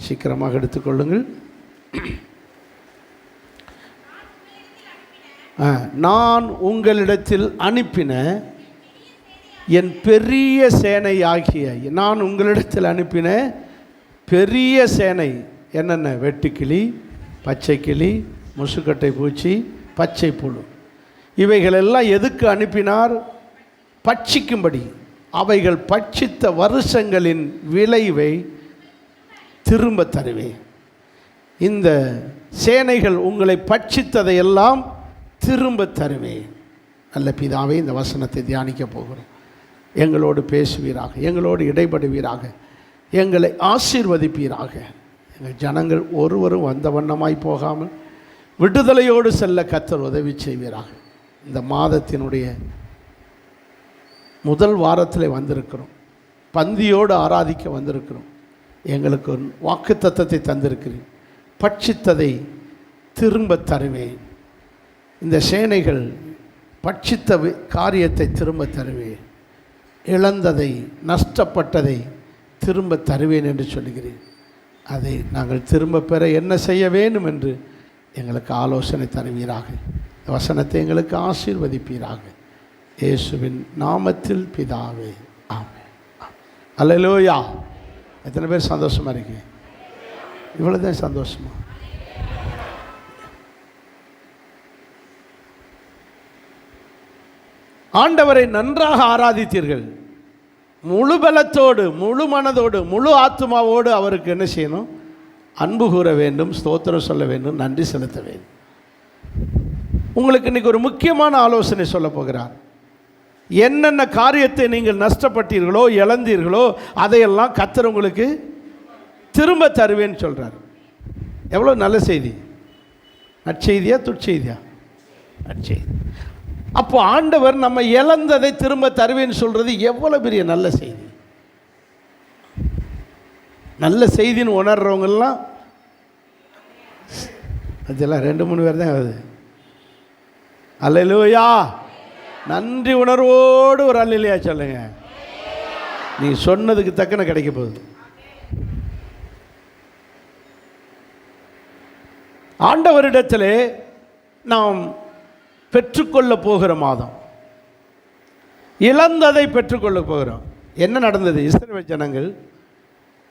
சீக்கிரமாக எடுத்துக்கொள்ளுங்கள். நான் உங்களிடத்தில் அனுப்பின என் பெரிய சேனை ஆகிய, நான் உங்களிடத்தில் அனுப்பின பெரிய சேனை என்னென்ன? வெட்டுக்கிளி, பச்சை கிளி, முசுக்கட்டை பூச்சி, பச்சை புழு. இவைகளெல்லாம் எதுக்கு அனுப்பினார்? பட்சிக்கும்படி. அவைகள் பட்சித்த வருஷங்களின் விளைவை திரும்ப தருவேன். இந்த சேனைகள் உங்களை பட்சித்ததையெல்லாம் திரும்ப தருவேன். நல்ல பிதாவே, இந்த வசனத்தை தியானிக்க போகிறோம். எங்களோடு பேசுவீராக, எங்களோடு இடைபடுவீராக, எங்களை ஆசீர்வதிப்பீராக. எங்கள் ஜனங்கள் ஒருவரும் வந்த வண்ணமாய் போகாமல் விடுதலையோடு செல்ல கர்த்தர் உதவி செய்வீராக. இந்த மாதத்தினுடைய முதல் வாரத்தில் வந்திருக்கிறோம். பந்தியோடு ஆராதிக்க வந்திருக்கிறோம். எங்களுக்கு ஒரு வாக்குத்தத்தத்தை தந்திருக்கிறேன். பட்சித்ததை திரும்ப தருவேன். இந்த சேனைகள் பட்சித்த காரியத்தை திரும்ப தருவேன். இழந்ததை, நஷ்டப்பட்டதை திரும்ப தருவேன் என்று சொல்கிறேன். அதை நாங்கள் திரும்ப பெற என்ன செய்ய வேண்டும் என்று எங்களுக்கு ஆலோசனை தருவீராக. வசனத்தை எங்களுக்கு ஆசீர்வதிப்பீராக. இயேசுவின் நாமத்தில் பிதாவே, ஆமென். அல்லேலூயா. எத்தனை பேர் சந்தோஷமாக இருக்கீங்க? இவ்வளோதான் சந்தோஷமா? ஆண்டவரை நன்றாக ஆராதித்தீர்கள். முழு பலத்தோடு, முழு மனதோடு, முழு ஆத்மாவோடு அவருக்கு என்ன செய்யணும்? அன்பு கூற வேண்டும், ஸ்தோத்திரம் சொல்ல வேண்டும், நன்றி செலுத்த வேண்டும். உங்களுக்கு இன்றைக்கி ஒரு முக்கியமான ஆலோசனை சொல்ல போகிறார். என்னென்ன காரியத்தை நீங்கள் நஷ்டப்பட்டீர்களோ, இழந்தீர்களோ, அதையெல்லாம் கர்த்தர் உங்களுக்கு திரும்ப தருவேன்னு சொல்கிறார். எவ்வளோ நல்ல செய்தி! நற்செய்தியா துட்செய்தியா? நற்செய்தி. அப்போ ஆண்டவர் நம்ம இழந்ததை திரும்ப தருவேன்னு சொல்கிறது எவ்வளோ பெரிய நல்ல செய்தி! நல்ல செய்தின்னு உணர்றவங்கெல்லாம் அதெல்லாம் 2-3 பேர் தான் ஆகுது. அல்லேலூயா. நன்றி உணர்வோடு ஒரு அல்லேலூயா சொல்லுங்க. நீ சொன்னதுக்கு தக்கன கிடைக்க போகுது. ஆண்டவரிடத்திலே நாம் பெற்றுக்கொள்ள போகிற மாதம், இழந்ததை பெற்றுக்கொள்ள போகிறோம். என்ன நடந்தது? இஸ்ரவேல் ஜனங்கள்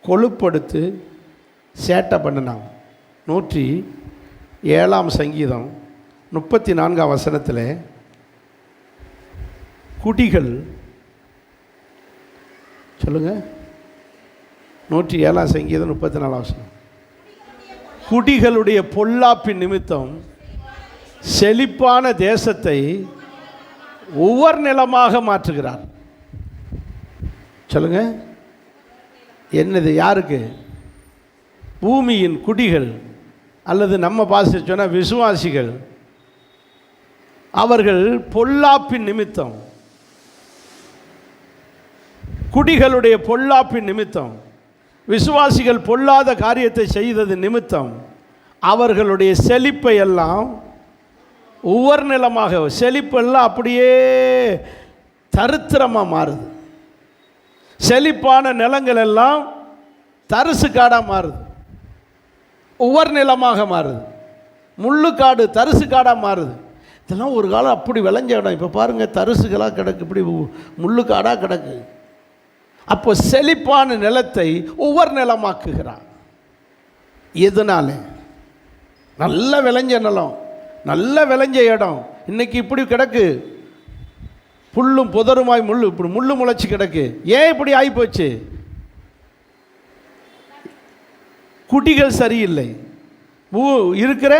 கொழுப்படுத்து சேட்டை பண்ணினாங்க. 107ஆம் சங்கீதம் 34ஆம் வசனத்தில் குடிகள், சொல்லுங்க, 107ஆம் சங்கீதம் 34ஆம் வசனம். குடிகளுடைய பொல்லாப்பின் நிமித்தம் செழிப்பான தேசத்தை ஒவ்வொரு நிலமாக மாற்றுகிறார். சொல்லுங்க, என்னது? யாருக்கு? பூமியின் குடிகள், அல்லது நம்ம பாச சொன்னால் விசுவாசிகள். அவர்கள் பொல்லாப்பின் நிமித்தம், குடிகளுடைய பொல்லாப்பின் நிமித்தம், விசுவாசிகள் பொல்லாத காரியத்தை செய்தது நிமித்தம் அவர்களுடைய செழிப்பை எல்லாம் ஒவ்வொரு நிலமாக, செழிப்பெல்லாம் அப்படியே தரித்திரமாக மாறுது. செழிப்பான நிலங்கள் எல்லாம் தரிசு காடாக மாறுது, ஒவ்வொரு நிலமாக மாறுது. முள்ளுக்காடு தரிசு காடாக மாறுது. இதெல்லாம் ஒரு காலம் அப்படி விளைஞ்ச இடம். இப்போ பாருங்கள், தரிசுகளாக கிடக்கு, இப்படி முள்ளுக்காடாக கிடக்கு. அப்போ செழிப்பான நிலத்தை ஒவ்வொரு நிலமாக்குகிறான். எதனால? நல்ல விளைஞ்ச நிலம், நல்ல விளைஞ்ச இடம் இன்னைக்கு இப்படி கிடக்கு, புல்லும் புதருமாய் முள்ளு, இப்படி முள்ளு முளைச்சி கிடக்கு. ஏன் இப்படி ஆகிப்போச்சு? குடிகள் சரியில்லை, இருக்கிற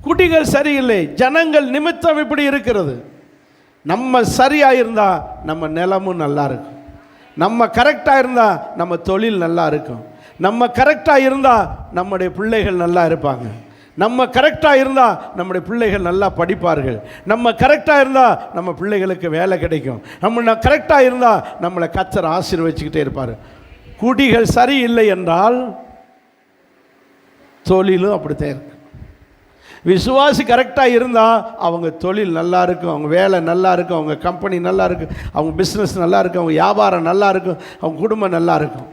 குடிகள் சரியில்லை, ஜனங்கள் நிமித்தம் இப்படி இருக்கிறது. நம்ம சரியாக இருந்தால் நம்ம நிலமும் நல்லா இருக்கும், நம்ம கரெக்டாக இருந்தால் நம்ம தொழில் நல்லா இருக்கும், நம்ம கரெக்டாக இருந்தால் நம்முடைய பிள்ளைகள் நல்லா இருப்பாங்க, நம்ம கரெக்டாக இருந்தால் நம்முடைய பிள்ளைகள் நல்லா படிப்பார்கள், நம்ம கரெக்டாக இருந்தால் நம்ம பிள்ளைகளுக்கு வேலை கிடைக்கும், நம்ம கரெக்டாக இருந்தால் நம்மளை கர்த்தர் ஆசீர்வதிச்சுக்கிட்டே இருப்பார். குடிகள் சரியில்லை என்றால் தொழிலும் அப்படித்தான் இருக்கு. விசுவாசி கரெக்டாக இருந்தால் அவங்க தொழில் நல்லா இருக்கும், அவங்க வேலை நல்லா இருக்கும், அவங்க கம்பெனி நல்லா இருக்கும், அவங்க பிஸ்னஸ் நல்லா இருக்கும், அவங்க வியாபாரம் நல்லா இருக்கும், அவங்க குடும்பம் நல்லா இருக்கும்.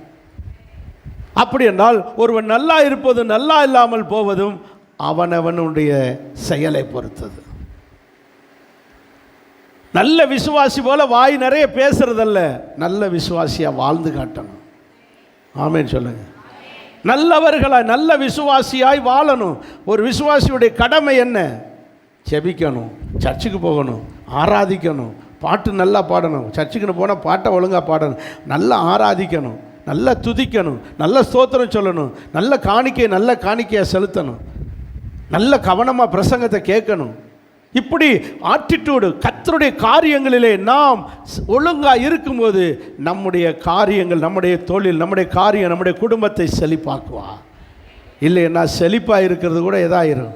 அப்படி என்றால் ஒருவன் நல்லா இருப்பதும் நல்லா இல்லாமல் போவதும் அவனவனுடைய செயலை பொறுத்தது. நல்ல விசுவாசி போல வாய் நிறைய பேசுறதல்ல, நல்ல விசுவாசியா வாழ்ந்து காட்டணும். ஆமென் சொல்லுங்க. நல்லவர்களாய் நல்ல விசுவாசியாய் வாழணும். ஒரு விசுவாசியுடைய கடமை என்ன? ஜெபிக்கணும், சர்ச்சுக்கு போகணும், ஆராதிக்கணும், பாட்டு நல்லா பாடணும். சர்ச்சுக்குன்னு போனால் பாட்டை ஒழுங்காக பாடணும், நல்லா ஆராதிக்கணும், நல்லா துதிக்கணும், நல்ல ஸ்தோத்திரம் சொல்லணும், நல்ல காணிக்கையை செலுத்தணும், நல்ல கவனமாக பிரசங்கத்தை கேட்கணும். இப்படி ஆட்டிடியூடு கர்த்தருடைய காரியங்களிலே நாம் ஒழுங்காக இருக்கும்போது நம்முடைய காரியங்கள், நம்முடைய தொழில், நம்முடைய காரியம், நம்முடைய குடும்பத்தை செழிப்பாக்குவா. இல்லைன்னா செழிப்பாக இருக்கிறது கூட எதாயிரும்,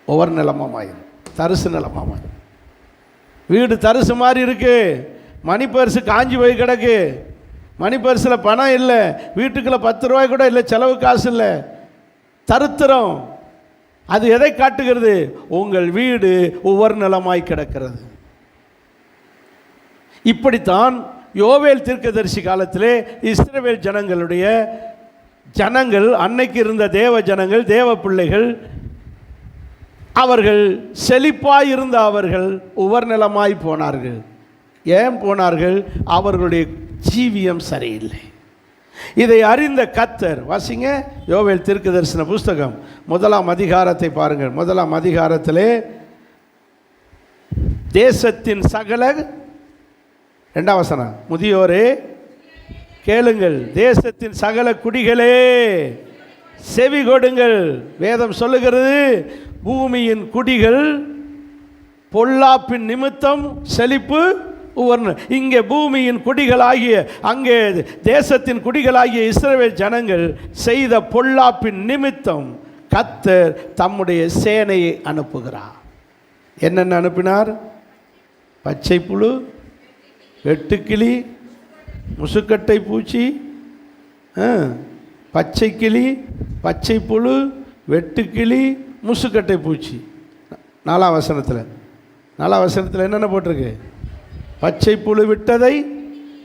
ஒவ்வொரு நிலமாயிரும், தரிசு நிலமாயிரும். வீடு தரிசு மாதிரி இருக்கு, மணி பரிசு காஞ்சி போய் கிடக்கு, மணி பரிசில் பணம் இல்லை, வீட்டுக்குள்ளே 10 ரூபாய் கூட இல்லை, செலவு காசு இல்லை, தருத்திரம். அது எதை காட்டுகிறது? உங்கள் வீடு ஒவ்வொரு நிலமாய் கிடக்கிறது. இப்படித்தான் யோவேல் தீர்க்கதரிசி காலத்திலே இஸ்ரவேல் ஜனங்கள் அன்னைக்கு இருந்த தேவ ஜனங்கள், தேவ பிள்ளைகள், அவர்கள் செழிப்பாய் இருந்த அவர்கள் ஒவ்வொரு நிலமாய் போனார்கள். ஏன் போனார்கள்? அவர்களுடைய ஜீவியம் சரியில்லை. இதை அறிந்த கர்த்தர், வாசிங்க யோவேல் தீர்க்கதரிசன புஸ்தகம் 1ஆம் அதிகாரத்தை பாருங்கள். 1ஆம் அதிகாரத்திலே தேசத்தின் சகல 2ஆம் வசனம், முதியோரே கேளுங்கள், தேசத்தின் சகல குடிகளே செவி கொடுங்கள். வேதம் சொல்லுகிறது, பூமியின் குடிகள் பொல்லாப்பின் நிமித்தம் செழிப்பு உவர்ண. இங்கே பூமியின் குடிகளாகிய, அங்கே தேசத்தின் குடிகளாகிய இஸ்ரவேல் ஜனங்கள் செய்த பொல்லாப்பின் நிமித்தம் கர்த்தர் தம்முடைய சேனையை அனுப்புகிறார். என்னென்ன அனுப்பினார்? பச்சை புழு, வெட்டுக்கிளி, முசுக்கட்டை பூச்சி, பச்சை கிளி, பச்சை புழு, வெட்டுக்கிளி, முசுக்கட்டை பூச்சி. 4ஆம் வசனத்தில் என்னென்ன போட்டிருக்கு? பச்சை புழு விட்டதை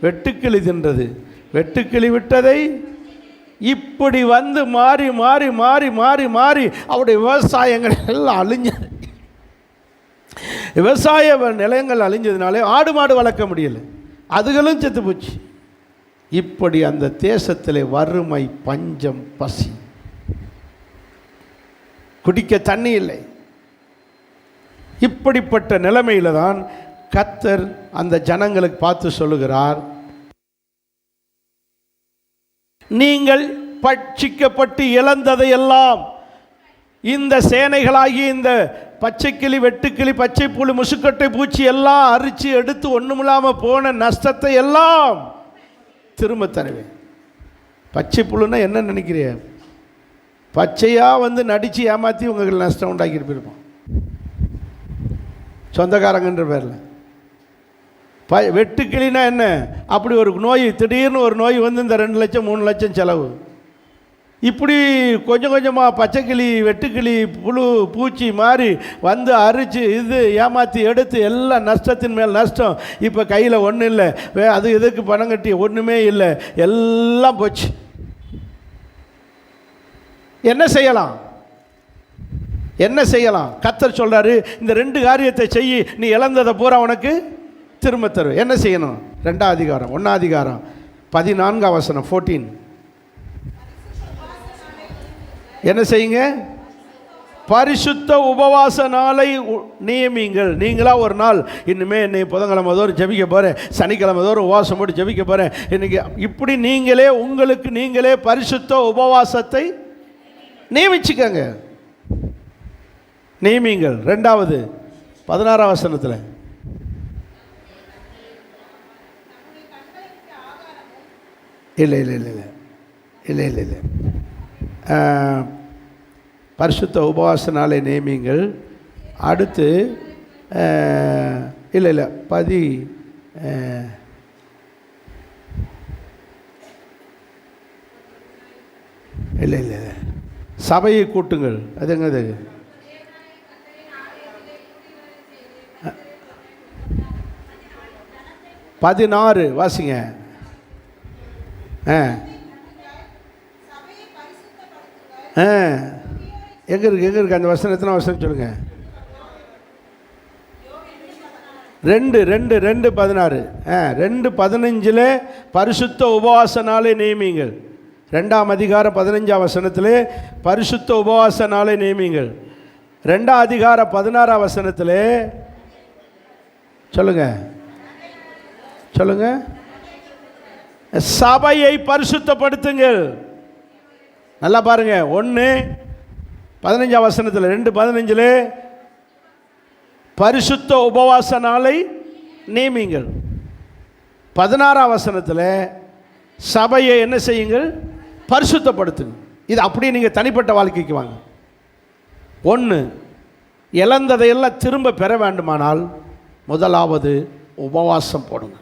வெட்டுக்கிளி தின்றது, வெட்டுக்கிளி விட்டதை. இப்படி வந்து மாறி மாறி மாறி மாறி மாறி அவருடைய விவசாயங்கள் எல்லாம் அழிஞ்சது. விவசாய நிலையங்கள் அழிஞ்சதுனாலே ஆடு மாடு வளர்க்க முடியல, அதுகளும் செத்து போச்சு. இப்படி அந்த தேசத்திலே வறுமை, பஞ்சம், பசி, குடிக்க தண்ணி இல்லை. இப்படிப்பட்ட நிலைமையில தான் கர்த்தர் அந்த ஜனங்களுக்கு பார்த்து சொல்லுகிறார், நீங்கள் பட்சிக்கப்பட்டு இழந்ததையெல்லாம், இந்த சேனைகளாகி இந்த பச்சைக்கிளி, வெட்டுக்கிளி, பச்சை புழு, முசுக்கட்டை பூச்சி எல்லாம் அரிச்சு எடுத்து ஒன்றுமில்லாமல் போன நஷ்டத்தை எல்லாம் திரும்ப தருவேன். பச்சை புழுன்னா என்ன நினைக்கிறீங்க? பச்சையாக வந்து நடித்து ஏமாற்றி உங்களுக்கு நஷ்டம் உண்டாக்கிட்டு போயிருப்போம், சொந்தக்காரங்கன்ற பேரில். வெட்டுக்கிளினா என்ன? அப்படி ஒரு நோய், திடீர்னு ஒரு நோய் வந்து இந்த 2 லட்சம் 3 லட்சம் செலவு. இப்படி கொஞ்சம் கொஞ்சமாக பச்சைக்கிளி, வெட்டுக்கிளி, புழு, பூச்சி மாதிரி வந்து அரிச்சு இது ஏமாற்றி எடுத்து எல்லாம் நஷ்டத்தின் மேல் நஷ்டம். இப்போ கையில் ஒன்றும் இல்லை, அது எதுக்கு பணம் கட்டி ஒன்றுமே இல்லை, எல்லாம் போச்சு. என்ன செய்யலாம்? கர்த்தர் சொல்கிறாரு, இந்த 2 காரியத்தை செய்யி, நீ இழந்ததை பூரா உனக்கு திரும்ப தருவேன். என்ன செய்யணும்? 2ஆம் அதிகாரம் 1ஆம் அதிகாரம் 14ஆம் வசனம் 14. என்ன செய்யுங்க? பரிசுத்த உபவாச நாளை நியமிங்கள். நீங்களா ஒரு நாள், இனிமே என்னை புதன்கிழமை தோறும் ஜெபிக்க போகிறேன், சனிக்கிழமை தோறும் உபவாசம் போட்டு ஜெபிக்க போகிறேன், இன்னைக்கு இப்படி நீங்களே உங்களுக்கு நீங்களே பரிசுத்த உபவாசத்தை நியமிச்சுக்கங்க. நியமிங்கள். 2வது 16ஆம் வசனத்தில், இல்லை இல்லை இல்லை இல்லை இல்லை இல்லை இல்லை பரிசுத்த உபவாச நாளை நியமிங்கள். அடுத்து இல்லை இல்லை இல்லை இல்லை இல்லை சபையை கூட்டுங்கள். அதுங்க அது 16 வாசிங்க. எங்கே இருக்கு அந்த வசனம்? எத்தனை வசனம் சொல்லுங்கள்? 2:16. 2:15 பரிசுத்த உபவாச நாளை நியமிங்கள். 2ஆம் அதிகாரம் 15ஆம் வசனத்தில் பரிசுத்த உபவாச நாளை நியமிங்கள். 2ஆம் அதிகாரம் 16ஆம் வசனத்தில் சொல்லுங்க சபையை பரிசுத்தப்படுத்துங்கள். நல்லா பாருங்க. 1:15ஆம் வசனத்தில் 2:15 பரிசுத்த உபவாச நாளை நியமிங்கள். 16ஆம் வசனத்தில் சபையை என்ன செய்யுங்கள்? பரிசுத்தப்படுத்துங்க. இது அப்படியே நீங்கள் தனிப்பட்ட வாழ்க்கைக்கு வாங்க. 1, இழந்ததையெல்லாம் திரும்ப பெற வேண்டுமானால் முதலாவது உபவாசம் போடுங்க,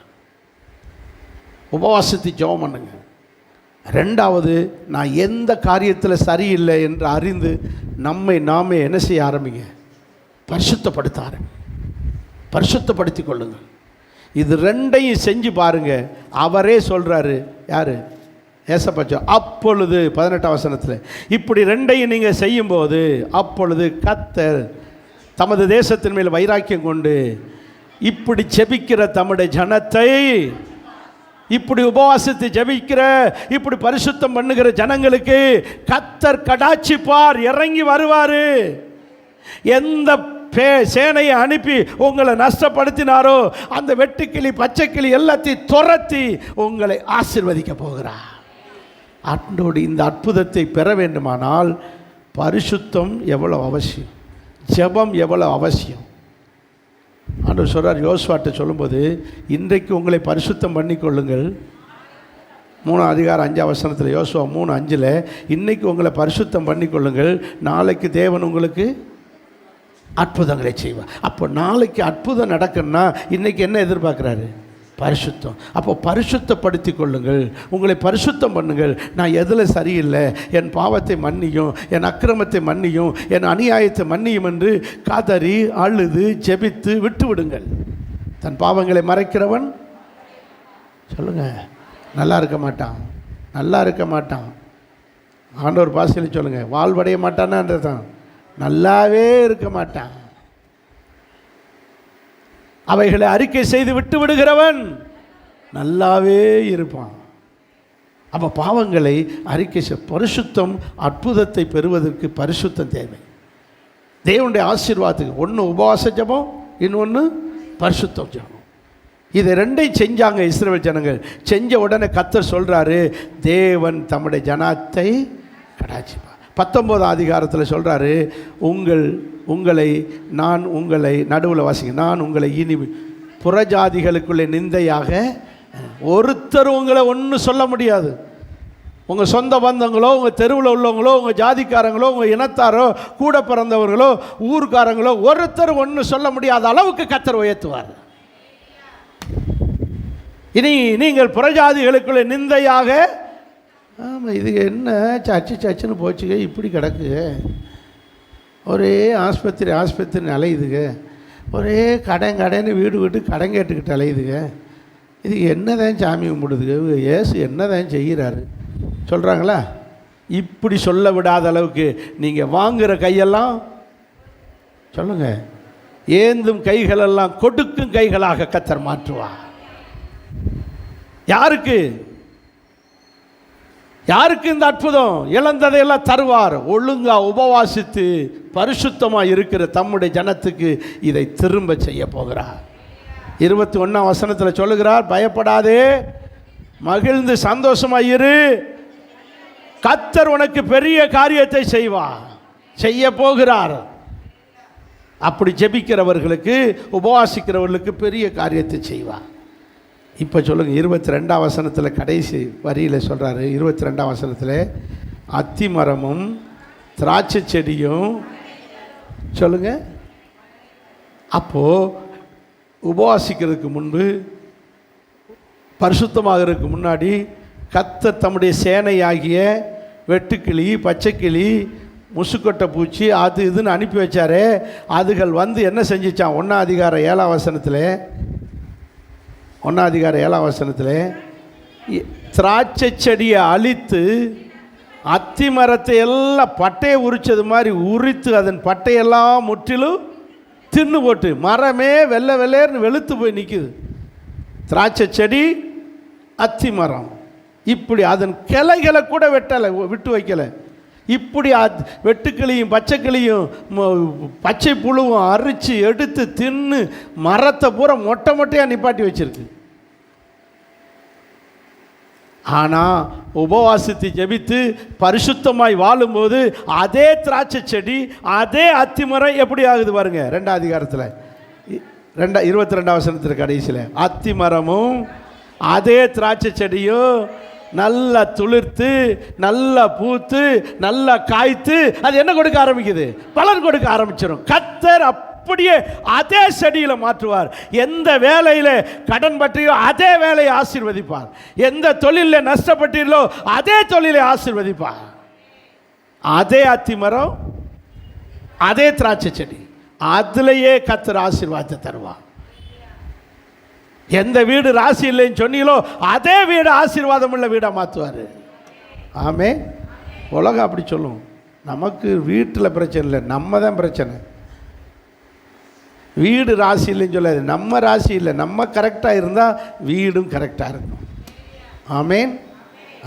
உபவாசத்தை ஜெபம் பண்ணுங்க. 2வது, நான் எந்த காரியத்தில் சரியில்லை என்று அறிந்து நாமே என்ன செய்ய ஆரம்பிங்க? பரிசுத்தப்படுத்த ஆரம்பிங்க. பரிசுத்தப்படுத்தி கொள்ளுங்கள். இது 2ஐயும் செஞ்சு பாருங்க. அவரே சொல்றாரு. யாரு? ஏசப்பா. அப்பொழுது 18ஆம் வசனத்தில் இப்படி 2ஐயும் நீங்கள் செய்யும்போது அப்பொழுது கர்த்தர் தமது தேசத்தின் மேல் வைராக்கியம் கொண்டு இப்படி ஜெபிக்கிற தம்முடைய ஜனத்தை, இப்படி உபவாசத்தை ஜெபிக்கிற, இப்படி பரிசுத்தம் பண்ணுகிற ஜனங்களுக்கு கர்த்தர் கடாட்சிப்பார், இறங்கி வருவார். எந்த சேனையை அனுப்பி உங்களை நஷ்டப்படுத்தினாரோ அந்த வெட்டுக்கிளி பச்சைக்கிளி எல்லாத்தையும் துரத்தி உங்களை ஆசீர்வதிக்க போகிறார். அன்றோடு இந்த அற்புதத்தை பெற வேண்டுமானால் பரிசுத்தம் எவ்வளவு அவசியம், ஜெபம் எவ்வளவு அவசியம். ஆண்டவர் சொல்றார் யோசுவாட்ட சொல்லும்போது, இன்றைக்கு உங்களை பரிசுத்தம் பண்ணிக்கொள்ளுங்கள். 3ஆம் அதிகாரம் 5ஆம் வசனத்தில் யோசுவா 3:5 இன்னைக்கு உங்களை பரிசுத்தம் பண்ணிக்கொள்ளுங்கள், நாளைக்கு தேவன் உங்களுக்கு அற்புதங்களை செய்வார். அப்போ நாளைக்கு அற்புதம் நடக்குன்னா இன்னைக்கு என்ன எதிர்பார்க்குறாரு? பரிசுத்தம். அப்போ பரிசுத்தப்படுத்தி கொள்ளுங்கள், உங்களை பரிசுத்தம் பண்ணுங்கள். நான் எதில் சரியில்லை, என் பாவத்தை மன்னியும், என் அக்கிரமத்தை மன்னியும், என் அநியாயத்தை மன்னியும் என்று காதறி அழுது ஜெபித்து விட்டு விடுங்கள். தன் பாவங்களை மறைக்கிறவன் சொல்லுங்க நல்லா இருக்க மாட்டான், நல்லா இருக்க மாட்டான். ஆண்டவர் பாசையில் சொல்லுங்க, வாழ்வடைய மாட்டானான்றது தான், நல்லாவே இருக்க மாட்டான். அவைகளை அறிக்கை செய்து விட்டு விடுகிறவன் நல்லாவே இருப்பான். அப்போ பாவங்களை அறிக்கை பரிசுத்தம், அற்புதத்தை பெறுவதற்கு பரிசுத்தம் தேவை. தேவனுடைய ஆசீர்வாதத்துக்கு 1 உபவாச ஜெபம், இன்னொன்று பரிசுத்தம் ஜெபம். இதை 2ஐயும் செஞ்சாங்க இஸ்ரவேல் ஜனங்கள். செஞ்ச உடனே கர்த்தர் சொல்றாரு, தேவன் தம்முடைய ஜனத்தை கடாட்சிப்பார். 19ஆம் அதிகாரத்தில் சொல்றாரு, நான் உங்களை நடுவில் வாசிங்க, நான் உங்களை இனி புறஜாதிகளுக்குள்ளே நிந்தையாக ஒருத்தர் உங்களை ஒன்றும் சொல்ல முடியாது. உங்கள் சொந்த பந்தங்களோ, உங்கள் தெருவில் உள்ளவங்களோ, உங்கள் ஜாதிக்காரங்களோ, உங்கள் இனத்தாரோ, கூட பிறந்தவர்களோ, ஊருக்காரங்களோ ஒருத்தர் ஒன்றும் சொல்ல முடியாத அளவுக்கு கர்த்தர் உயர்த்துவார். இனி நீங்கள் புறஜாதிகளுக்குள்ளே நிந்தையாக, ஆமாம் இது என்ன சச்சுன்னு போச்சுங்க, இப்படி கிடக்குங்க, ஒரே ஆஸ்பத்திரி அலையுதுங்க, ஒரே கடைன்னு வீடு கடன் கேட்டுக்கிட்டு அலையுதுங்க, இது என்னதான் சாமி கும்பிடுதுங்க, ஏசு என்னதான் செய்கிறாரு சொல்கிறாங்களா? இப்படி சொல்ல விடாத அளவுக்கு நீங்கள் வாங்குகிற கையெல்லாம் சொல்லுங்கள், ஏந்தும் கைகளெல்லாம் கொடுக்கும் கைகளாக கர்த்தர் மாற்றுவார். யாருக்கு இந்த அற்புதம்? இழந்ததையெல்லாம் தருவார். ஒழுங்கா உபவாசித்து பரிசுத்தமாக இருக்கிற தம்முடைய ஜனத்துக்கு இதை திரும்ப செய்ய போகிறார். 21ஆம் வசனத்தில் சொல்லுகிறார், பயப்படாதே, மகிழ்ந்து சந்தோஷமாக இரு, கர்த்தர் உனக்கு பெரிய காரியத்தை செய்ய போகிறார். அப்படி ஜெபிக்கிறவர்களுக்கு, உபவாசிக்கிறவர்களுக்கு பெரிய காரியத்தை செய்வார். இப்போ சொல்லுங்கள், 22ஆம் வசனத்தில் கடைசி வரியில் சொல்கிறாரு, 22ஆம் வசனத்தில் அத்தி மரமும் திராட்சை செடியும் சொல்லுங்கள். அப்போது உபவாசிக்கிறதுக்கு முன்பு, பரிசுத்தமாகிறதுக்கு முன்னாடி கர்த்தர் தம்முடைய சேனையாகிய வெட்டுக்கிளி, பச்சைக்கிளி, முசுக்கொட்டை பூச்சி, அது இதுன்னு அனுப்பி வச்சாரே, அதுகள் வந்து என்ன செஞ்சிச்சான்? 1ஆம் அதிகாரம் 7ஆம் வசனத்தில், 1ஆம் அதிகாரம் 7ஆம் வசனத்தில் திராட்சை செடியை அழித்து அத்தி மரத்தை எல்லாம் பட்டையை உரிச்சது மாதிரி உரித்து அதன் பட்டையெல்லாம் முற்றிலும் தின்னு போட்டு மரமே வெள்ளை வெள்ளையர்னு வெளுத்து போய் நிற்குது. திராட்சை செடி, அத்தி மரம், இப்படி அதன் கிளைகளை கூட விட்டு வைக்கலை. இப்படி வெட்டுக்கிளியும் பச்சைக்கிளியும் பச்சை புழுவும் அரிச்சு எடுத்து தின்னு மரத்தை பூரா மொட்டை மொட்டையாக நிப்பாட்டி வச்சிருக்கு. ஆனால் உபவாசித்து ஜெபித்து பரிசுத்தமாய் வாழும்போது அதே திராட்சை செடி, அதே அத்திமரம் எப்படி ஆகுது பாருங்க. 2ஆம் அதிகாரத்தில் 22ஆம் வசனத்தில் கடைசியில் அத்தி மரமும் அதே திராட்சை செடியும் நல்லா துளிர்த்து நல்லா பூத்து நல்லா காய்த்து அது என்ன கொடுக்க ஆரம்பிக்குது? பலன் கொடுக்க ஆரம்பிச்சிடும். கர்த்தர் அப்படியே அதே செடியில் மாற்றுவார். எந்த வேலையில் கடன் பற்றியோ அதே வேலையை ஆசீர்வதிப்பார். எந்த தொழிலில் நஷ்டப்பட்டீர்களோ அதே தொழிலை ஆசீர்வதிப்பார். அதே அத்தி மரம், அதே திராட்சை செடி, அதுலேயே கர்த்தர் ஆசீர்வாதத்தை தருவார். எந்த வீடு ராசி இல்லைன்னு சொன்னீங்களோ அதே வீடு ஆசீர்வாதம் உள்ள வீடாக மாற்றுவார். ஆமே. உலகம் அப்படி சொல்லும். நமக்கு வீட்டில் பிரச்சனை இல்லை, நம்ம தான் பிரச்சனை. வீடு ராசி இல்லைன்னு சொல்லாது, நம்ம ராசி இல்லை, நம்ம கரெக்டாக இருந்தால் வீடும் கரெக்டாக இருக்கும். ஆமேன்.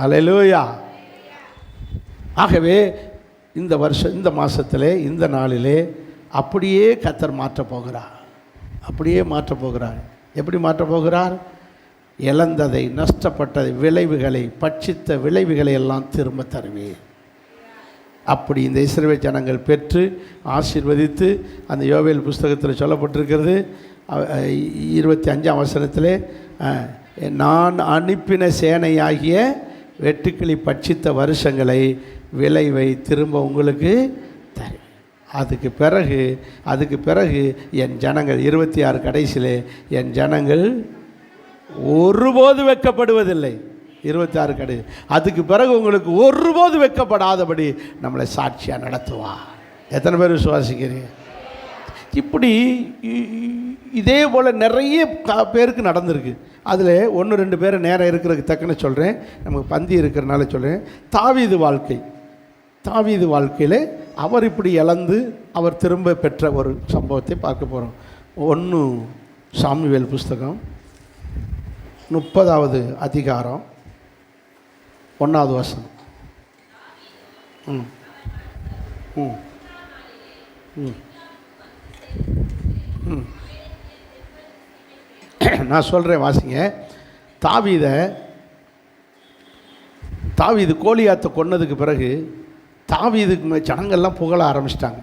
அல்லேலூயா. ஆகவே இந்த வருஷம், இந்த மாதத்திலே, இந்த நாளிலே அப்படியே கர்த்தர் மாற்றப் போகிறார். அப்படியே மாற்றப் போகிறார். எப்படி மாற்றப் போகிறார்? இழந்ததை, நஷ்டப்பட்டதை, விளைவுகளை, பட்சித்த விளைவுகளை எல்லாம் திரும்ப தருவேன். அப்படி இந்த இஸ்ரவேல் ஜனங்கள் பெற்று ஆசீர்வதித்து அந்த யோவேல் புஸ்தகத்தில் சொல்லப்பட்டிருக்கிறது 25ஆம் வசனத்திலே, நான் அனுப்பின சேனையாகிய வெட்டுக்கிளி பட்சித்த வருஷங்களை விளைவை திரும்ப உங்களுக்கு தருவேன். அதுக்கு பிறகு என் ஜனங்கள் 26 கடைசியிலே என் ஜனங்கள் ஒருபோது வெட்கப்படுவதில்லை. 26 கடைசி. அதுக்கு பிறகு உங்களுக்கு ஒருபோது வெட்கப்படாதபடி நம்மளை சாட்சியாக நடத்துவார். எத்தனை பேர் விசுவாசிக்கிறீங்க? இப்படி இதே போல் நிறைய பேருக்கு நடந்திருக்கு. அதில் 1-2 பேரை நேரம் இருக்கிறதுக்கு தக்கன சொல்கிறேன், நமக்கு பந்தி இருக்கிறனால சொல்கிறேன். தாவீது வாழ்க்கையில் அவர் இப்படி இழந்து அவர் திரும்ப பெற்ற ஒரு சம்பவத்தை பார்க்க போகிறோம். 1 சாமுவேல் புஸ்தகம் 30ஆவது அதிகாரம் 1ஆவது வசனம். நான் சொல்கிறேன், வாசிங்க. தாவீது கோலியாத்தை கொன்னதுக்கு பிறகு தாவீதுக்கு ஜனங்கள்லாம் புகழ ஆரம்பிச்சிட்டாங்க,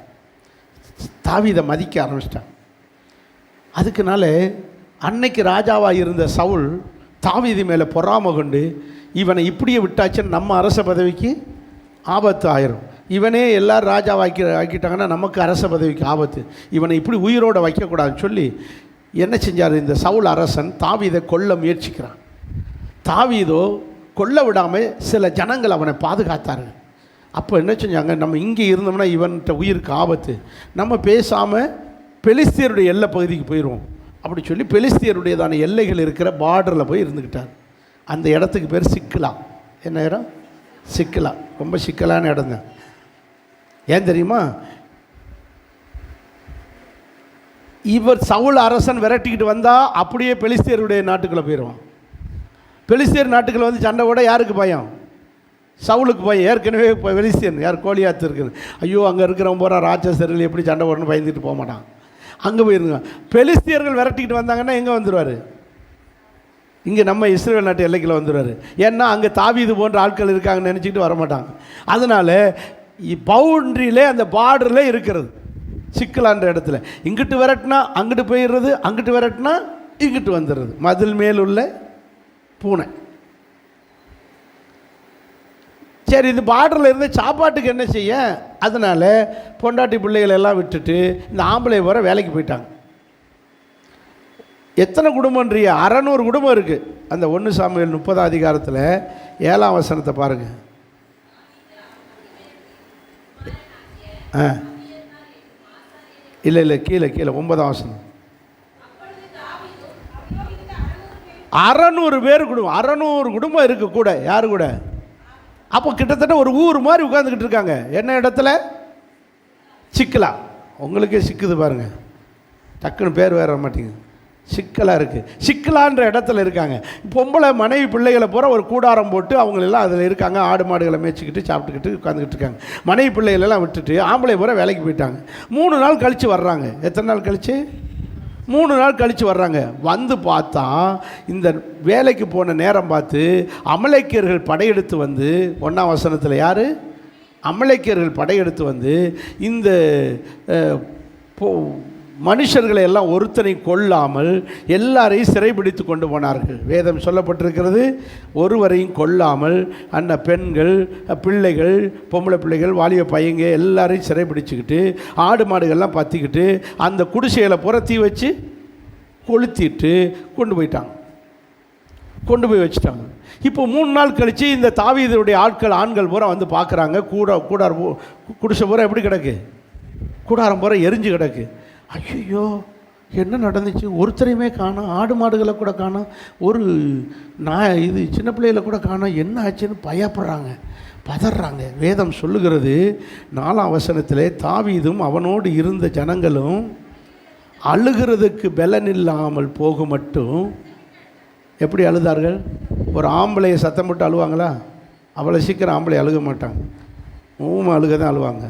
தாவீதை மதிக்க ஆரம்பிச்சிட்டாங்க. அதுக்குனால அன்னைக்கு ராஜாவாக இருந்த சவுல் தாவீது மேலே பொறாமை கொண்டு இவனை இப்படியே விட்டாச்சுன்னு நம்ம அரச பதவிக்கு ஆபத்து ஆயிரும். இவனே எல்லாரும் ஆக்கிட்டாங்கன்னா நமக்கு அரச பதவிக்கு ஆபத்து. இவனை இப்படி உயிரோடு வைக்கக்கூடாதுன்னு சொல்லி என்ன செஞ்சார்? இந்த சவுல் அரசன் தாவீதை கொல்ல முயற்சிக்கிறான். தாவீதோ கொல்ல விடாமல் சில ஜனங்கள் அவனை பாதுகாத்தார்கள். அப்போ என்ன செஞ்சாங்க? நம்ம இங்கே இருந்தோம்னா இவன்கிட்ட உயிருக்கு ஆபத்து, நம்ம பேசாமல் பெலிஸ்தியருடைய எல்லை பகுதிக்கு போயிடுவோம் அப்படி சொல்லி பெலிஸ்தியருடையதான எல்லைகள் இருக்கிற பார்டரில் போய் இருந்துக்கிட்டார். அந்த இடத்துக்கு பேர் சிக்கலா. என்ன இடம்? சிக்கலா. ரொம்ப சிக்கலான இடம் தான். ஏன் தெரியுமா? இவர் சவுல் அரசன் விரட்டிக்கிட்டு வந்தால் அப்படியே பெலிஸ்தியருடைய நாட்டுக்குள்ளே போயிடுவான். பெலிஸ்தியர் நாட்டுக்குள்ளே வந்து சண்டை கூட யாருக்கு பயம்? சவுலுக்கு பயம். ஏற்கனவே இப்போ பெலிஸ்தியன் யார்? கோலியாத்து இருக்குது. ஐயோ அங்கே இருக்கிறவன் போகிற ராட்சசர்கள் எப்படி சண்டை போடணும் பயந்துட்டு போக மாட்டான். அங்கே போயிருங்க. பெலிஸ்தியர்கள் விரட்டிக்கிட்டு வந்தாங்கன்னா எங்கே வந்துடுவார்? இங்கே நம்ம இஸ்ரேல் நாட்டு எல்லைக்குள்ள வந்துடுவார். ஏன்னா அங்கே தாவீது போன்ற ஆட்கள் இருக்காங்கன்னு நினச்சிக்கிட்டு வரமாட்டாங்க. அதனால் பவுண்ட்ரியிலே அந்த பார்டரில் இருக்கிறது சிக்கலான்ற இடத்துல இங்கிட்டு விரட்டினா அங்கிட்டு போயிடுறது, அங்கிட்டு விரட்டினா இங்கிட்டு வந்துடுறது. மதில் மேல் உள்ள பூனை. சரி, இது பார்டரில் இருந்து சாப்பாட்டுக்கு என்ன செய்ய? அதனால் பொண்டாட்டி பிள்ளைகள் எல்லாம் விட்டுட்டு இந்த ஆம்பளை வர வேலைக்கு போயிட்டாங்க. எத்தனை குடும்பம்ன்றிய? 600 குடும்பம் இருக்குது. அந்த 1 சாமுவேல் 30ஆம் அதிகாரத்தில் 7ஆம் வசனத்தை பாருங்கள். இல்லை கீழே 9ஆம் வசனம். 600 பேர் குடும்பம். 600 குடும்பம் இருக்குது கூட. யாரு கூட? அப்போ கிட்டத்தட்ட ஒரு ஊர் மாதிரி உட்காந்துக்கிட்டு இருக்காங்க. என்ன இடத்துல? சிக்கலா. உங்களுக்கே சிக்குது பாருங்க, டக்குன்னு பேர் வேற மாட்டேங்குது. சிக்கலாக இருக்குது. சிக்கலான்ற இடத்துல இருக்காங்க. பொம்பளை மனைவி பிள்ளைகளை பூரா ஒரு கூடாரம் போட்டு அவங்களெல்லாம் அதில் இருக்காங்க. ஆடு மாடுகளை மேய்ச்சிக்கிட்டு சாப்பிட்டுக்கிட்டு உட்காந்துக்கிட்டு இருக்காங்க. மனைவி பிள்ளைகளெல்லாம் விட்டுட்டு ஆம்பளை பூரா வேலைக்கு போயிட்டாங்க. 3 நாள் கழித்து வர்றாங்க. எத்தனை நாள் கழித்து? 3 நாள் கழித்து வர்றாங்க. வந்து பார்த்தா இந்த வேலைக்கு போன நேரம் பார்த்து அமலேக்கியர்கள் படையெடுத்து வந்து, 1ஆம் வசனத்தில் யார்? அமலேக்கியர்கள் படையெடுத்து வந்து இந்த மனுஷர்களை எல்லாம் ஒருத்தனை கொல்லாமல் எல்லாரையும் சிறைபிடித்து கொண்டு போனார்கள். வேதம் சொல்லப்பட்டிருக்கிறது, ஒருவரையும் கொல்லாமல் அந்த பெண்கள், பிள்ளைகள், பொம்பளை பிள்ளைகள், வாலிப பையங்க எல்லாரையும் சிறைபிடிச்சிக்கிட்டு ஆடு மாடுகள்லாம் பற்றிக்கிட்டு அந்த குடிசைகளை புறத்தி வச்சு கொளுத்திட்டு கொண்டு போய் வச்சுட்டாங்க. இப்போ 3 நாள் கழித்து இந்த தாவீதுடைய ஆண்கள் பூரா வந்து பார்க்குறாங்க. குடிசை பூரா எப்படி கிடக்கு? கூடாரம் பூரா எரிஞ்சு கிடக்கு. ஐயோ, என்ன நடந்துச்சு? ஒருத்தரையுமே காணோம். ஆடு மாடுகளை கூட காணோம். ஒரு சின்ன பிள்ளைகளை கூட காணோம். என்ன ஆச்சுன்னு பயப்படுறாங்க, பதறாங்க. வேதம் சொல்லுகிறது 4ஆம் வசனத்திலே, தாவீதும் அவனோடு இருந்த ஜனங்களும் அழுகிறதுக்கு பலனில்லாமல் போக மட்டும் எப்படி அழுதார்கள்? ஒரு ஆம்பளையை சத்தம் போட்டு அழுவாங்களா? அவ்வளோ சீக்கிரம் ஆம்பளை அழுக மாட்டாங்க. ஊமை அழுக தான் அழுவாங்க.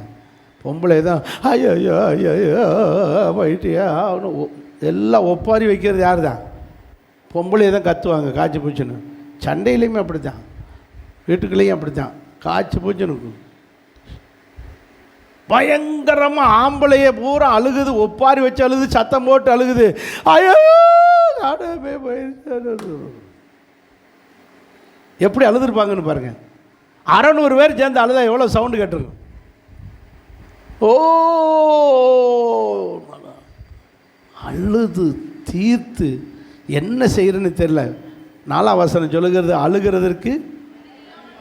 பொம்பளை தான் ஐயோ ஐயோ ஐயோ போயிட்டியா எல்லாம் ஒப்பாரி வைக்கிறது யார் தான்? பொம்பளையை தான் கத்துவாங்க காய்ச்சி பூச்சின்னு. சண்டையிலையுமே அப்படி தான், வீட்டுக்குள்ளேயும் அப்படி தான் காய்ச்சி பூச்சின்னு பயங்கரமாக ஆம்பளையை பூரா அழுகுது, ஒப்பாரி வச்சு அழுகுது, சத்தம் போட்டு அழுகுது. ஐயோ எப்படி அழுதுருப்பாங்கன்னு பாருங்க. 600 பேர் சேர்ந்து அழுதா எவ்வளோ சவுண்டு கேட்டிருக்கும். ஓ அழுது தீர்த்து என்ன செய்யறன்னு தெரியல. 4ஆம் வசனம் சொல்லுகிறது, அழுகிறதற்கு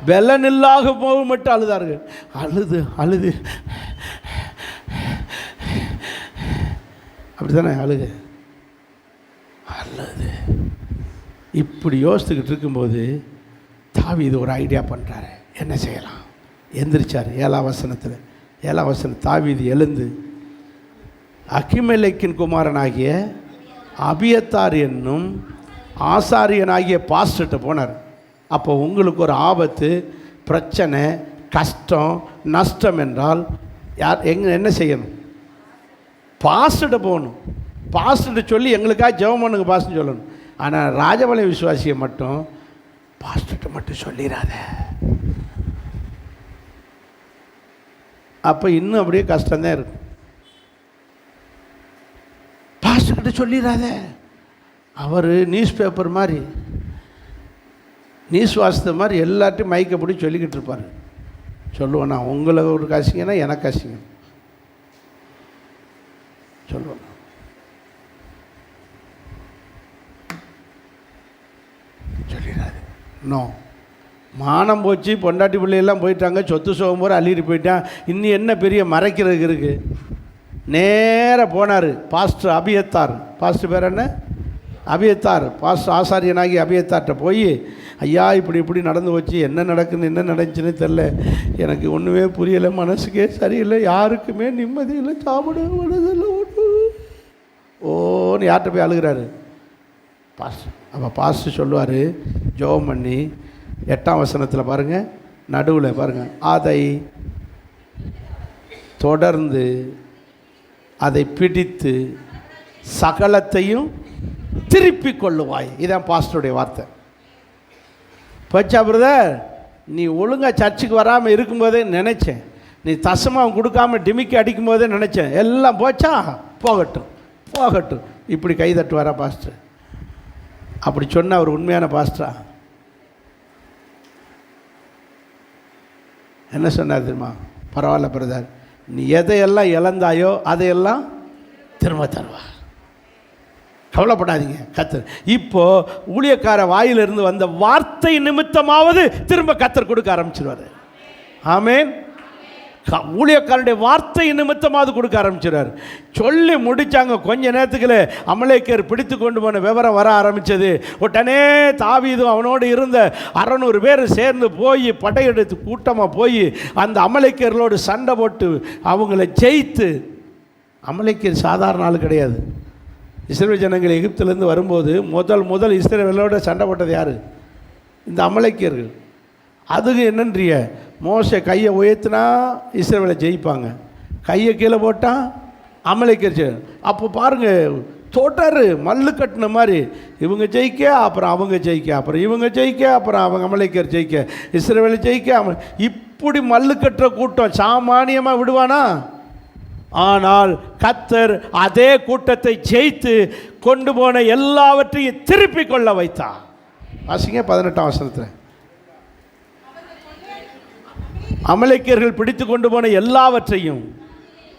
பலனில்லாக போக மட்டும் அழுதார்கள். அழுது அப்படித்தானே அழுது இப்படி யோசித்துக்கிட்டு இருக்கும்போது தாவீது ஒரு ஐடியா பண்ணுறாரு. என்ன செய்யலாம்? எந்திரிச்சார். 7ஆம் வசனம் தாவீது எழுந்து அகிமெலேக்கின் குமாரனாகிய அபியத்தார் என்னும் ஆசாரியனாகிய பாஸ்டர்கிட்ட போனார். அப்போ உங்களுக்கு ஒரு ஆபத்து, பிரச்சனை, கஷ்டம், நஷ்டம் என்றால் என்ன செய்யணும்? பாஸ்டர்கிட்ட போகணும். பாஸ்டர்கிட்ட சொல்லி எங்களுக்காக ஜெபம் பண்ணுங்க பாஸ்டர்னு சொல்லணும். ஆனால் ராஜபாளையம் விசுவாசியை மட்டும் பாஸ்டர்கிட்ட மட்டும் சொல்லிடாத. அப்போ இன்னும் அப்படியே கஷ்டம்தான் இருக்கும். பாஸ்டர்கிட்ட சொல்லிடாத. அவர் நியூஸ் பேப்பர் மாதிரி, நியூஸ் வாசித்த மாதிரி எல்லாத்தையும் மைக்கப்படி சொல்லிக்கிட்டு இருப்பார். சொல்லுவேண்ணா உங்களை ஒரு கசிங்கன்னா எனக்கு கசிங்க சொல்லுவேண்ணா. சொல்லிடாது. இன்னும் மானம் போச்சு, பொண்டாட்டி பிள்ளையெல்லாம் போயிட்டாங்க, சொத்து சுகம் போகிற அள்ளிட்டு போயிட்டான். இன்னும் என்ன பெரிய மறைக்கிறதுக்கு இருக்குது? நேராக போனார் பாஸ்டர் அபியத்தார். பாஸ்டர் பேர் என்ன? அபியத்தார். பாஸ்டர் ஆசாரியனாகி அபியத்தார்கிட்ட போய், ஐயா இப்படி நடந்து போச்சு, என்ன நடந்துச்சுன்னு தெரில, எனக்கு ஒன்றுமே புரியலை, மனசுக்கே சரியில்லை, யாருக்குமே நிம்மதி இல்லை, சாப்பிட விடுதலை ஓன்னு யார்கிட்ட போய் அழுகிறாரு? பாஸ்டர். அப்போ பாஸ்டர் சொல்லுவார், ஜெபம் பண்ணி 8ஆம் வசனத்தில் பாருங்கள், நடுவில் பாருங்கள், அதை தொடர்ந்து அதை பிடித்து சகலத்தையும் திருப்பி கொள்ளுவாய். இதான் பாஸ்டருடைய வார்த்தை. பச்சா பிரதர், நீ ஒழுங்காக சர்ச்சுக்கு வராமல் இருக்கும்போதே நினச்சேன், நீ தசமாக கொடுக்காமல் டிமிக்கி அடிக்கும் போதே நினச்சேன், எல்லாம் போச்சா, போகட்டும். இப்படி கை தட்டுவாரா பாஸ்டர்? அப்படி சொன்ன அவர் உண்மையான பாஸ்டரா? என்ன சொன்னார் தெரியுமா? பரவாயில்ல பிரதர், நீ எதையெல்லாம் இழந்தாயோ அதையெல்லாம் திரும்ப தருவா, கவலைப்படாதீங்க கத்தர். இப்போ ஊழியக்கார வாயிலிருந்து வந்த வார்த்தை நிமித்தமாவது திரும்ப கத்தர் கொடுக்க ஆரம்பிச்சிருவார். ஆமேன். ஊழியக்காரனுடைய வார்த்தை நிமித்தமாவது கொடுக்க ஆரம்பிச்சிடார். சொல்லி முடித்தாங்க. கொஞ்ச நேரத்துக்குள்ள அமலேக்கர் பிடித்து கொண்டு போன விவரம் வர ஆரம்பித்தது. உடனே தாவீதும் அவனோடு இருந்த 600 பேர் சேர்ந்து போய் படையெடுத்து கூட்டமாக போய் அந்த அமலேக்கர்களோடு சண்டை போட்டு அவங்கள ஜெயித்து. அமலேக்கர் சாதாரண ஆள் கிடையாது. இஸ்ரவேல் ஜனங்கள் எகிப்திலேருந்து வரும்போது முதல் இஸ்ரவேலோட சண்டை போட்டது யார்? இந்த அமலேக்கியர்கள். அதுக்கு என்னன்றிய மோசே கையை உயர்த்தினா இஸ்ரவேலை ஜெயிப்பாங்க, கையை கீழே போட்டால் அமலேக்கியர். அப்போ பாருங்கள், தோட்டாரு மல்லு கட்டின மாதிரி. இவங்க ஜெயிக்க, அப்புறம் அவங்க ஜெயிக்க, அப்புறம் இவங்க ஜெயிக்க, அப்புறம் அவங்க அமலேக்கியர் ஜெயிக்க, இஸ்ரவேலை ஜெயிக்க. இப்படி மல்லு கட்டுற கூட்டம் சாமானியமாக விடுவானா? ஆனால் கர்த்தர் அதே கூட்டத்தை ஜெயித்து கொண்டு போன எல்லாவற்றையும் திருப்பி கொள்ள வைத்தார். வாசிங்க 18ஆம் வசனத்தில். அமலேக்கியர்கள் பிடித்து கொண்டு போன எல்லாவற்றையும்,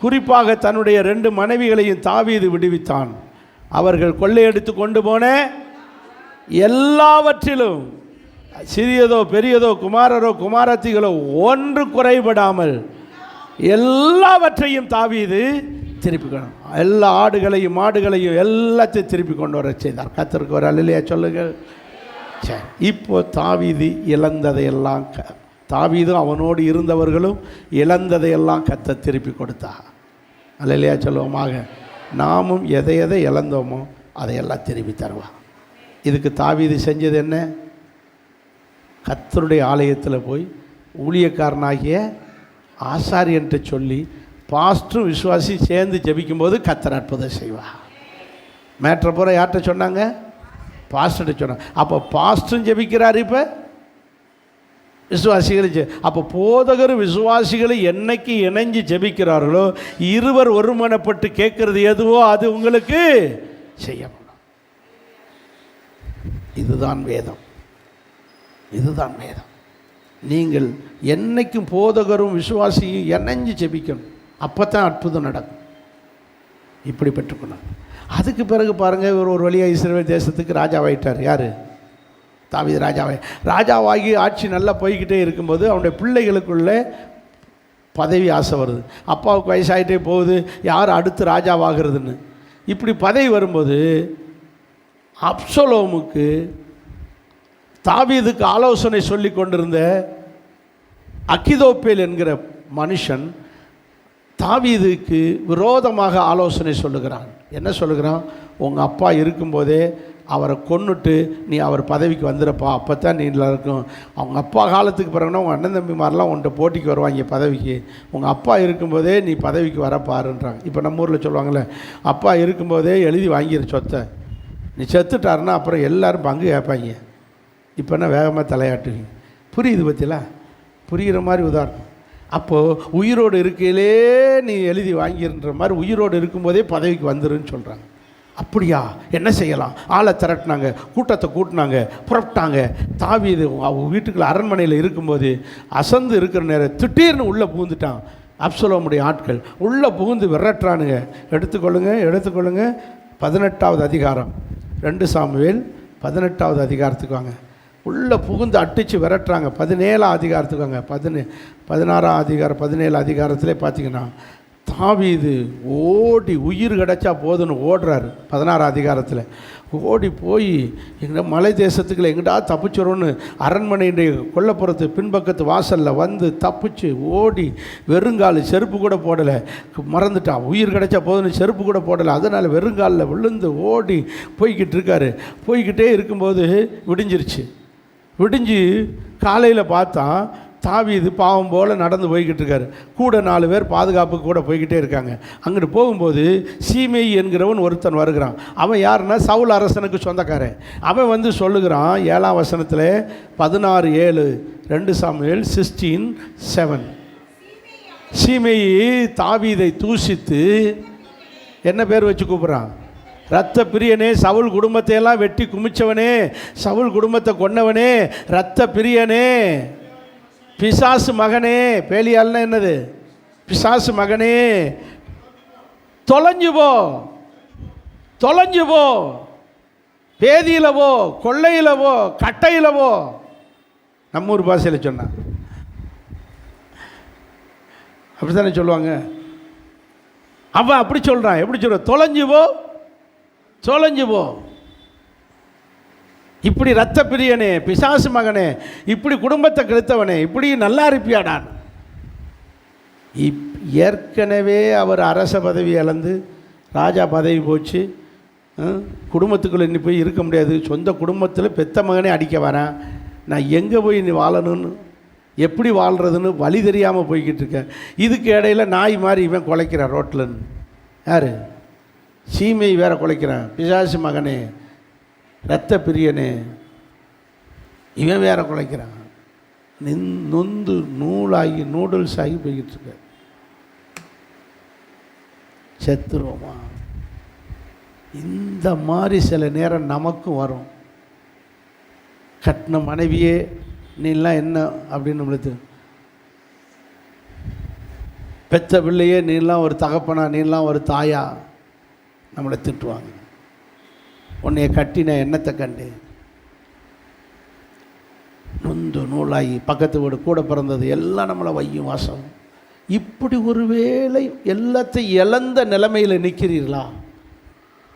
குறிப்பாக தன்னுடைய 2 மனைவிகளையும் தாவீது விடுவித்தான். அவர்கள் கொள்ளையடித்து கொண்டு போன எல்லாவற்றிலும் சிறியதோ பெரியதோ குமாரரோ குமாரத்திகளோ ஒன்று குறைபடாமல் எல்லாவற்றையும் தாவீது திருப்பி கொண்டு, எல்லா ஆடுகளையும் மாடுகளையும் எல்லாத்தையும் திருப்பி கொண்டு வர செய்தார். கர்த்தருக்கு ஒரு அல்லேலூயா சொல்லுங்கள். சரி, இப்போ தாவீது இழந்ததையெல்லாம், தாவீதும் அவனோடு இருந்தவர்களும் இழந்ததையெல்லாம் கர்த்தர் திருப்பி கொடுத்தார். அல்லேலூயா சொல்லுவோமாக. நாமும் எதை எதை இழந்தோமோ அதையெல்லாம் திருப்பி தருவான். இதுக்கு தாவீது செஞ்சது என்ன? கர்த்தருடைய ஆலயத்தில் போய் ஊழியக்காரனாகிய ஆசாரியன்ட்டு சொல்லி பாஸ்டரும் விசுவாசி சேர்ந்து ஜெபிக்கும்போது கர்த்தர் அற்புதம் செய்வார். மேட்ரை பூரா யார்கிட்ட சொன்னாங்க? பாஸ்டர்கிட்ட சொன்னாங்க. அப்போ பாஸ்டரும் ஜெபிக்கிறார். இப்போ விசுவாசிகள், அப்போ போதகரும் விசுவாசிகளும் என்னைக்கு இணைஞ்சு ஜெபிக்கிறார்களோ, இருவர் ஒருமனப்பட்டு கேட்கறது எதுவோ அது உங்களுக்கு செய்யப்படும். இதுதான் வேதம், இதுதான் வேதம். நீங்கள் என்னைக்கும் போதகரும் விசுவாசியும் இணைஞ்சு ஜெபிக்கணும். அப்போ தான் அற்புதம் நடக்கும். இப்படி பெற்றுக்கணும். அதுக்கு பிறகு பாருங்கள், இவர் ஒரு வழியாக இஸ்ரவேல் தேசத்துக்கு ராஜாவாயிட்டார். யார்? தாவீது ராஜாவாகி ஆட்சி நல்லா போய்கிட்டே இருக்கும்போது அவனுடைய பிள்ளைகளுக்குள்ளே பதவி ஆசை வருது. அப்பாவுக்கு வயசாகிட்டே போகுது, யார் அடுத்து ராஜாவாகிறதுன்னு. இப்படி பதவி வரும்போது அப்சலோமுக்கு தாவீதுக்கு ஆலோசனை சொல்லி கொண்டிருந்த அகிதோப்பேல் என்கிற மனுஷன் தாவீதுக்கு விரோதமாக ஆலோசனை சொல்லுகிறான். என்ன சொல்லுகிறான்? உங்கள் அப்பா இருக்கும்போதே அவரை கொன்னுட்டு நீ அவர் பதவிக்கு வந்துடுப்பா, அப்போ தான் நீ இருக்கும். அவங்க அப்பா காலத்துக்கு பிறகுனா உங்கள் அண்ணன் தம்பி மாதிரிலாம் உன்ட்ட போட்டிக்கு வருவாங்க பதவிக்கு. உங்கள் அப்பா இருக்கும்போதே நீ பதவிக்கு வரப்பாருன்றாங்க. இப்போ நம்ம ஊரில் சொல்லுவாங்களே, அப்பா இருக்கும்போதே எழுதி வாங்கிடு சொத்தை, நீ செத்துட்டாருன்னா அப்புறம் எல்லோரும் பங்கு கேட்பாங்க. இப்போனா வேகமாக தலையாட்டுவீங்க. புரியுது பற்றிலா? புரிகிற மாதிரி உதாரணம். அப்போது உயிரோடு இருக்கையிலே நீ எழுதி வாங்கின்ற மாதிரி உயிரோடு இருக்கும்போதே பதவிக்கு வந்துருன்னு சொல்கிறாங்க. அப்படியா? என்ன செய்யலாம்? ஆளை திரட்டினாங்க, கூட்டத்தை கூட்டினாங்க, புறப்பட்டாங்க. தாவீது அவங்க வீட்டுக்குள்ள அரண்மனையில் இருக்கும்போது அசந்து இருக்கிற நேரம் திடீர்னு உள்ளே புகுந்துட்டான். அப்சலோமுடைய ஆட்கள் உள்ளே புகுந்து விரட்டுறானுங்க. எடுத்துக்கொள்ளுங்க 18வது அதிகாரம், 2 சாமுவேல் 18வது அதிகாரத்துக்கு வாங்க. உள்ளே புகுந்து அடித்து விரட்டுறாங்க. 17ஆம் அதிகாரத்துக்கு வாங்க. 16ஆம் அதிகாரம் 17 அதிகாரத்திலே பார்த்தீங்கன்னா தாவீது ஓடி உயிர் கிடச்சா போதுன்னு ஓடுறாரு. 16ஆம் அதிகாரத்தில் ஓடி போய் எங்கள் மலை தேசத்துக்குள்ள எங்கிட்டா தப்பிச்சிரோன்னு அரண்மனையுடைய கொல்லப்புறத்து பின்பக்கத்து வாசலில் வந்து தப்பிச்சு ஓடி வெறுங்கால், செருப்பு கூட போடலை, மறந்துட்டான். உயிர் கிடச்சா போதுன்னு செருப்பு கூட போடலை. அதனால் வெறுங்காலில் விழுந்து ஓடி போய்கிட்டே இருக்கும்போது விடிஞ்சு காலையில் பார்த்தா தாவீது பாவம் போல் நடந்து போய்கிட்டு இருக்காரு. கூட 4 பேர் பாதுகாப்புக்கு கூட போய்கிட்டே இருக்காங்க. அங்கிட்டு போகும்போது சீமேயி என்கிறவன் ஒருத்தன் வருகிறான். அவன் யாருன்னா சவுல் அரசனுக்கு சொந்தக்காரன். அவன் வந்து சொல்லுகிறான் 7ஆம் வசனத்தில் 16:7 2 சாமுவேல் 16:7. சீமேயி தாவீதை தூஷித்து என்ன பேர் வச்சு கூப்பிட்றான்? இரத்த பிரியனே, சவுல் குடும்பத்தையெல்லாம் வெட்டி குமிச்சவனே, சவுல் குடும்பத்தை கொன்னவனே, இரத்த பிரியனே, பிசாசு மகனே. பேலியால்னா என்னது? பிசாசு மகனே, தொலைஞ்சு போ, பேதியிலவோ கொள்ளையிலவோ கட்டையிலவோ, நம்ம ஊர் பாஷையில் சொன்னான். அப்படி தானே சொல்லுவாங்க. அவன் அப்படி சொல்கிறான். எப்படி சொல்ற? தொலைஞ்சு போ, தொலைஞ்சு போ. இப்படி ரத்த பிரியனே, பிசாசு மகனே, இப்படி குடும்பத்தை கெடுத்தவனே, இப்படி நல்லா இருப்பியாடான். ஏற்கனவே அவர் அரச பதவி இழந்து ராஜா பதவி போச்சு. குடும்பத்துக்குள்ளே இன்னி போய் இருக்க முடியாது. சொந்த குடும்பத்தில் பெத்த மகனே அடிக்க வரேன். நான் எங்கே போய் நீ வாழணும்னு, எப்படி வாழ்கிறதுன்னு வழி தெரியாமல் போய்கிட்டு இருக்கேன். இதுக்கு இடையில் நாய் மாதிரி இவன் குலைக்கிறான் ரோட்டில்னு. யார்? சீமை வேற குலைக்கிறான். பிசாசு மகனே, இரத்த பிரியனே, இவன் வேற குலைக்கிறான். நொந்து நூலாகி நூடுல்ஸ் ஆகி போய்கிட்டு இருக்க. செத்துருவோமா? இந்த மாதிரி சில நேரம் நமக்கும் வரும். கட்டின மனைவியே நீலாம் என்ன அப்படின்னு நம்மளுக்கு, பெத்த பிள்ளையே நீலாம் ஒரு தகப்பனா, நீலாம் ஒரு தாயா நம்மளை திட்டுவாங்க. உன்னைய கட்டின எண்ணத்தை கண்டு நொந்து நூலாகி பக்கத்து வீடு கூட பிறந்தது எல்லாம் நம்மளை வையும் வாசம். இப்படி ஒரு வேளை எல்லாத்தையும் இழந்த நிலைமையில் நிற்கிறீர்களா?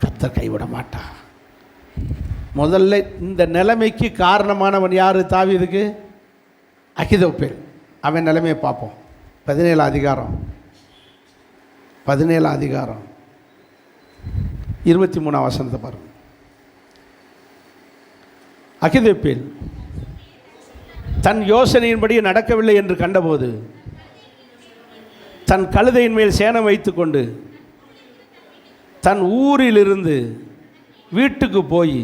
கர்த்தர் கைவிட மாட்டா. முதல்ல இந்த நிலைமைக்கு காரணமானவன் யார்? தாவீதுக்கு அகிதோப்பேல். அவன் நிலைமையை பார்ப்போம். 17 அதிகாரம் 23 வசனத்தை பாருங்கள். அகிதோப்பேல் தன் யோசனையின்படி நடக்கவில்லை என்று கண்டபோது தன் கழுதையின் மேல் சேணம் வைத்து கொண்டு தன் ஊரிலிருந்து வீட்டுக்கு போய்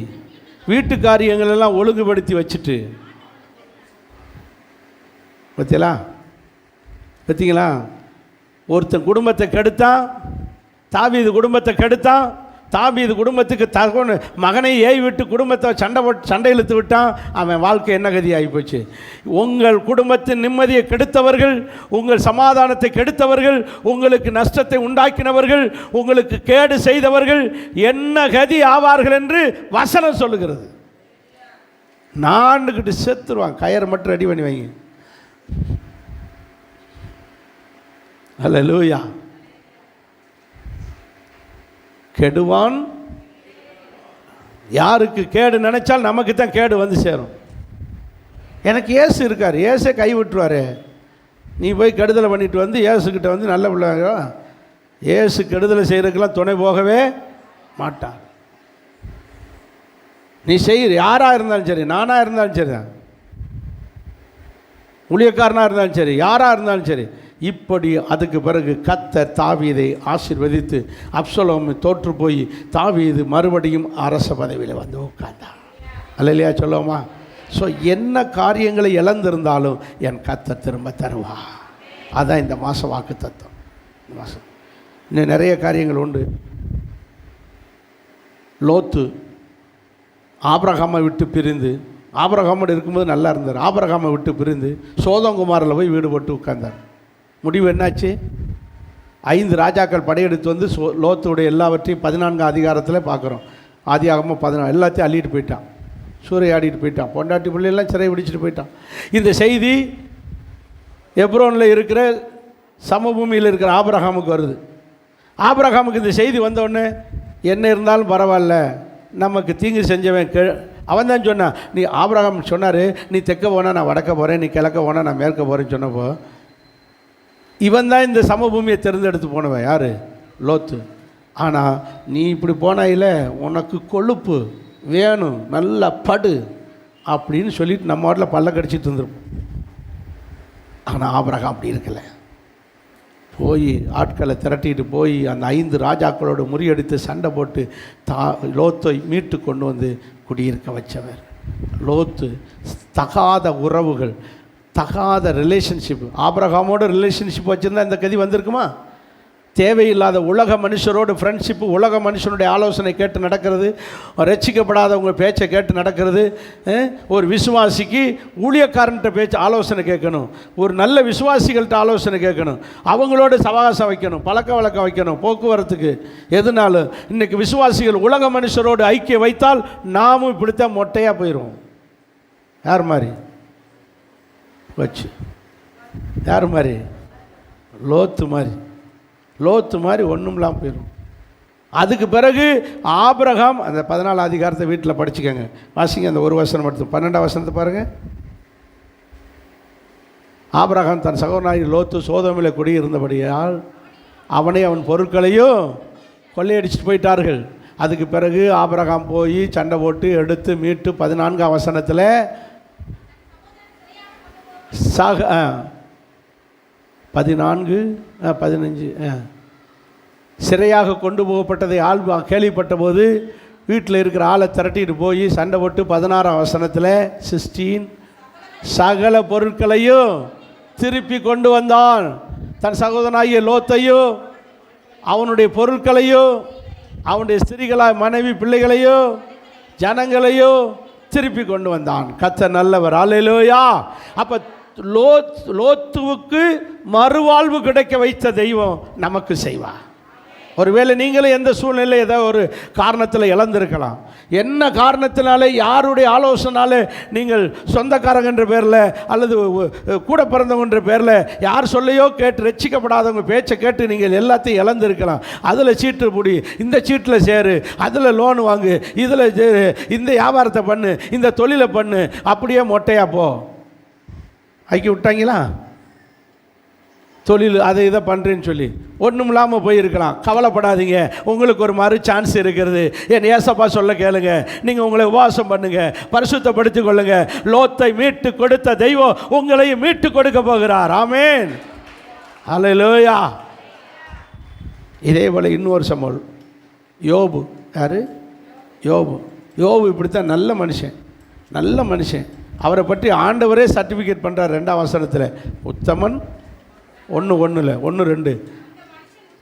வீட்டு காரியங்களெல்லாம் ஒழுங்குபடுத்தி வச்சுட்டு, பார்த்தீங்களா, ஒருத்தன் குடும்பத்தை கெடுத்தான். தாவீது குடும்பத்தை கெடுத்தான். தாவீது குடும்பத்துக்கு தகவல் மகனை ஏய் விட்டு குடும்பத்தை சண்டை இழுத்து விட்டான். அவன் வாழ்க்கை என்ன கதி ஆகிப்போச்சு? உங்கள் குடும்பத்தின் நிம்மதியை கெடுத்தவர்கள், உங்கள் சமாதானத்தை கெடுத்தவர்கள், உங்களுக்கு நஷ்டத்தை உண்டாக்கினவர்கள், உங்களுக்கு கேடு செய்தவர்கள் என்ன கதி ஆவார்கள் என்று வசனம் சொல்லுகிறது. நான்கிட்டு செத்துருவான். கயிறு மட்டும் ரெடி பண்ணி வைங்க. அல்லேலூயா. கெடுவான். யாருக்கு கேடு நினைச்சால் நமக்கு தான் கேடு வந்து சேரும். எனக்கு ஏசு இருக்கார், ஏசை கை விட்டுருவாரு. நீ போய் கெடுதலை பண்ணிட்டு வந்து ஏசுக்கிட்ட வந்து நல்ல பிள்ளைங்க, ஏசு கெடுதலை செய்கிறதுக்கெல்லாம் துணை போகவே மாட்டார். நீ செய்கிற யாராக இருந்தாலும் சரி, நானாக இருந்தாலும் சரி தான், ஊழியக்காரனாக இருந்தாலும் சரி, யாராக இருந்தாலும் சரி, இப்படி அதுக்கு பிறகு கர்த்தர் தாவீதை ஆசீர்வதித்து அப்சலோம் தோற்று போய் தாவீது மறுபடியும் அரச பதவியில் வந்து உட்கார்ந்தான். அல்லேலூயா சொல்லுவோமா? ஸோ என்ன காரியங்களை இழந்திருந்தாலும் என் கர்த்தர் திரும்ப தருவா. அதுதான் இந்த மாதம் வாக்கு தத்துவம். இந்த மாதம் இன்னும் நிறைய காரியங்கள் உண்டு. லோத்து ஆபிரகாமை விட்டு பிரிந்து, ஆபிரகாமோடு இருக்கும்போது நல்லா இருந்தார். ஆபிரகாமை விட்டு பிரிந்து சோதோங்குமாரில் போய் வீடு போட்டு உட்கார்ந்தார். முடிவு என்னாச்சு? 5 ராஜாக்கள் படையெடுத்து வந்து லோத்துடைய எல்லாவற்றையும் 14 அதிகாரத்தில் பார்க்குறோம். ஆதியாகமம் 14 எல்லாத்தையும் அள்ளிட்டு போயிட்டான். சூறையாடிட்டு போயிட்டான். பொண்டாட்டி பிள்ளையெல்லாம் சிறை பிடிச்சிட்டு போயிட்டான். இந்த செய்தி எப்ரோனில் இருக்கிற சமபூமியில் இருக்கிற ஆபிரகாமுக்கு வருது. ஆபிரகாமுக்கு இந்த செய்தி வந்தோடனே, என்ன இருந்தாலும் பரவாயில்ல, நமக்கு தீங்கு செஞ்சவன் அவன் தான் சொன்னான். நீ ஆபிரகாம் சொன்னார், நீ தெற்க போனால் நான் வடக்க போகிறேன், நீ கிழக்க போனால் நான் மேற்க போகிறேன்னு சொன்னப்போ இவன் தான் இந்த சமபூமியை தேர்ந்தெடுத்து போனவன். யார்? லோத்து. ஆனால் நீ இப்படி போனாயில, உனக்கு கொழுப்பு வேணும், நல்லா படு அப்படின்னு சொல்லிட்டு நம்ம வாட்டில் பல்ல கடிச்சிட்டு இருந்துருப்போம். ஆனால் ஆபிரகாம் அப்படி இருக்கலை. போய் ஆட்களை திரட்டிட்டு போய் அந்த 5 ராஜாக்களோடு முறியடித்து சண்டை போட்டு லோத்தை மீட்டு கொண்டு வந்து குடியிருக்க வச்சவர். லோத்து தகாத உறவுகள், தகாத ரிலேஷன்ஷிப். ஆபிரகாமோட ரிலேஷன்ஷிப் வச்சுருந்தா இந்த கதி வந்திருக்குமா? தேவையில்லாத உலக மனுஷரோட ஃப்ரெண்ட்ஷிப்பு, உலக மனுஷனுடைய ஆலோசனை கேட்டு நடக்கிறது, ரட்சிக்கப்படாதவங்க பேச்சை கேட்டு நடக்கிறது. ஒரு விசுவாசிக்கு ஊழியக்காரன்கிட்ட பேச்சு ஆலோசனை கேட்கணும், ஒரு நல்ல விசுவாசிகள்கிட்ட ஆலோசனை கேட்கணும், அவங்களோட சவகாசம் வைக்கணும், பழக்க வழக்கம் வைக்கணும், போக்குவரத்துக்கு எதுனாலும். இன்றைக்கி விசுவாசிகள் உலக மனுஷரோடு ஐக்கியம் வைத்தால் நாமும் இப்படித்தான் மொட்டையாக போயிடுவோம். யார் மாதிரி வச்சு? யார் மாதிரி? லோத்து மாதிரி ஒன்றும் இல்லாமல் போயிடும். அதுக்கு பிறகு ஆபிரகாம், அந்த 14 அதிகாரத்தை வீட்டில் படிச்சுக்கோங்க, வாசிங்க. அந்த ஒரு வசனம் எடுத்து 12ஆம் வசனத்தை பாருங்கள். ஆபிரகாம் தன் சகோதரனாகி லோத்து சோதோமில் குடியிருந்தபடியால் அவனை அவன் பொருட்களையும் கொள்ளையடிச்சிட்டு போயிட்டார்கள். அதுக்கு பிறகு ஆபிரகாம் போய் சண்டை போட்டு எடுத்து மீட்டு 14ஆம் வசனத்தில் 15 சிறையாக கொண்டு போகப்பட்டதை ஆள் கேள்விப்பட்ட போது வீட்டில் இருக்கிற ஆளை திரட்டிட்டு போய் சண்டை போட்டு 16ஆம் வசனத்தில் 16 சகல பொருட்களையும் திருப்பி கொண்டு வந்தான். தன் சகோதரனாகிய லோத்தையும் அவனுடைய பொருட்களையும் அவனுடைய ஸ்திரீகளாய் மனைவி பிள்ளைகளையோ ஜனங்களையோ திருப்பி கொண்டு வந்தான். கர்த்தர் நல்லவர். அல்லேலூயா. அப்போ லோத்துவுக்கு மறுவாழ்வு கிடைக்க வைத்த தெய்வம் நமக்கு செய்வார். ஒருவேளை நீங்களும் எந்த சூழ்நிலை ஏதோ ஒரு காரணத்தில் இழந்திருக்கலாம். என்ன காரணத்தினாலே, யாருடைய ஆலோசனாலே நீங்கள் சொந்தக்காரங்கன்ற பேரில் அல்லது கூட பிறந்தவங்கன்ற பேரில் யார் சொல்லையோ கேட்டு ரட்சிக்கப்படாதவங்க பேச்சை கேட்டு நீங்கள் எல்லாத்தையும் இழந்திருக்கலாம். அதில் சீட்டு பிடி, இந்த சீட்டில் சேரு, அதில் லோன் வாங்கு, இதில் சேரு, இந்த வியாபாரத்தை பண்ணு, இந்த தொழிலை பண்ணு, அப்படியே மொட்டையா போ ஆக்கி விட்டாங்களா தொழில் அதை இதை பண்ணுறேன்னு சொல்லி ஒன்றும் இல்லாமல் போயிருக்கலாம். கவலைப்படாதீங்க, உங்களுக்கு ஒரு மறு சான்ஸ் இருக்கிறது. என் ஏசப்பா சொல்ல கேளுங்க. நீங்கள் உங்களை உபவாசம் பண்ணுங்கள், பரிசுத்தப்படுத்திக் கொள்ளுங்க. லோத்தை மீட்டு கொடுத்த தெய்வம் உங்களையும் மீட்டு கொடுக்க போகிறார். ஆமேன். அல்லேலூயா. இதே போல் இன்னொரு சம்பவம், யோபு. யார்? யோபு இப்படித்தான் நல்ல மனுஷன். அவரை பற்றி ஆண்டவரே சர்டிஃபிகேட் பண்ணுறார் 2ஆம் வசனத்தில். உத்தமன் 1:2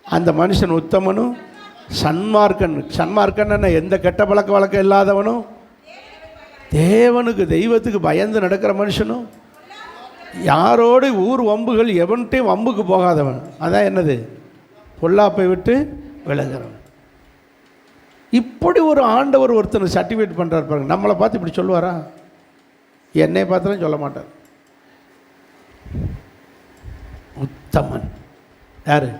அந்த மனுஷன் உத்தமனும் சன்மார்க்கன் எந்த கெட்ட பழக்க வழக்கம் இல்லாதவனும் தேவனுக்கு தெய்வத்துக்கு பயந்து நடக்கிற மனுஷனும் யாரோடு ஊர் வம்புகள் எவன்ட்டையும் வம்புக்கு போகாதவன். அதான் என்னது? பொல்லாப்பை விட்டு விலகிறவன். இப்படி ஒரு ஆண்டவர் ஒருத்தனை சர்டிஃபிகேட் பண்ணுறார் பாருங்க. நம்மளை பார்த்து இப்படி சொல்லுவாரா? என்னை பார்த்தாலும் சொல்ல மாட்டார். உத்தமன் யாரு?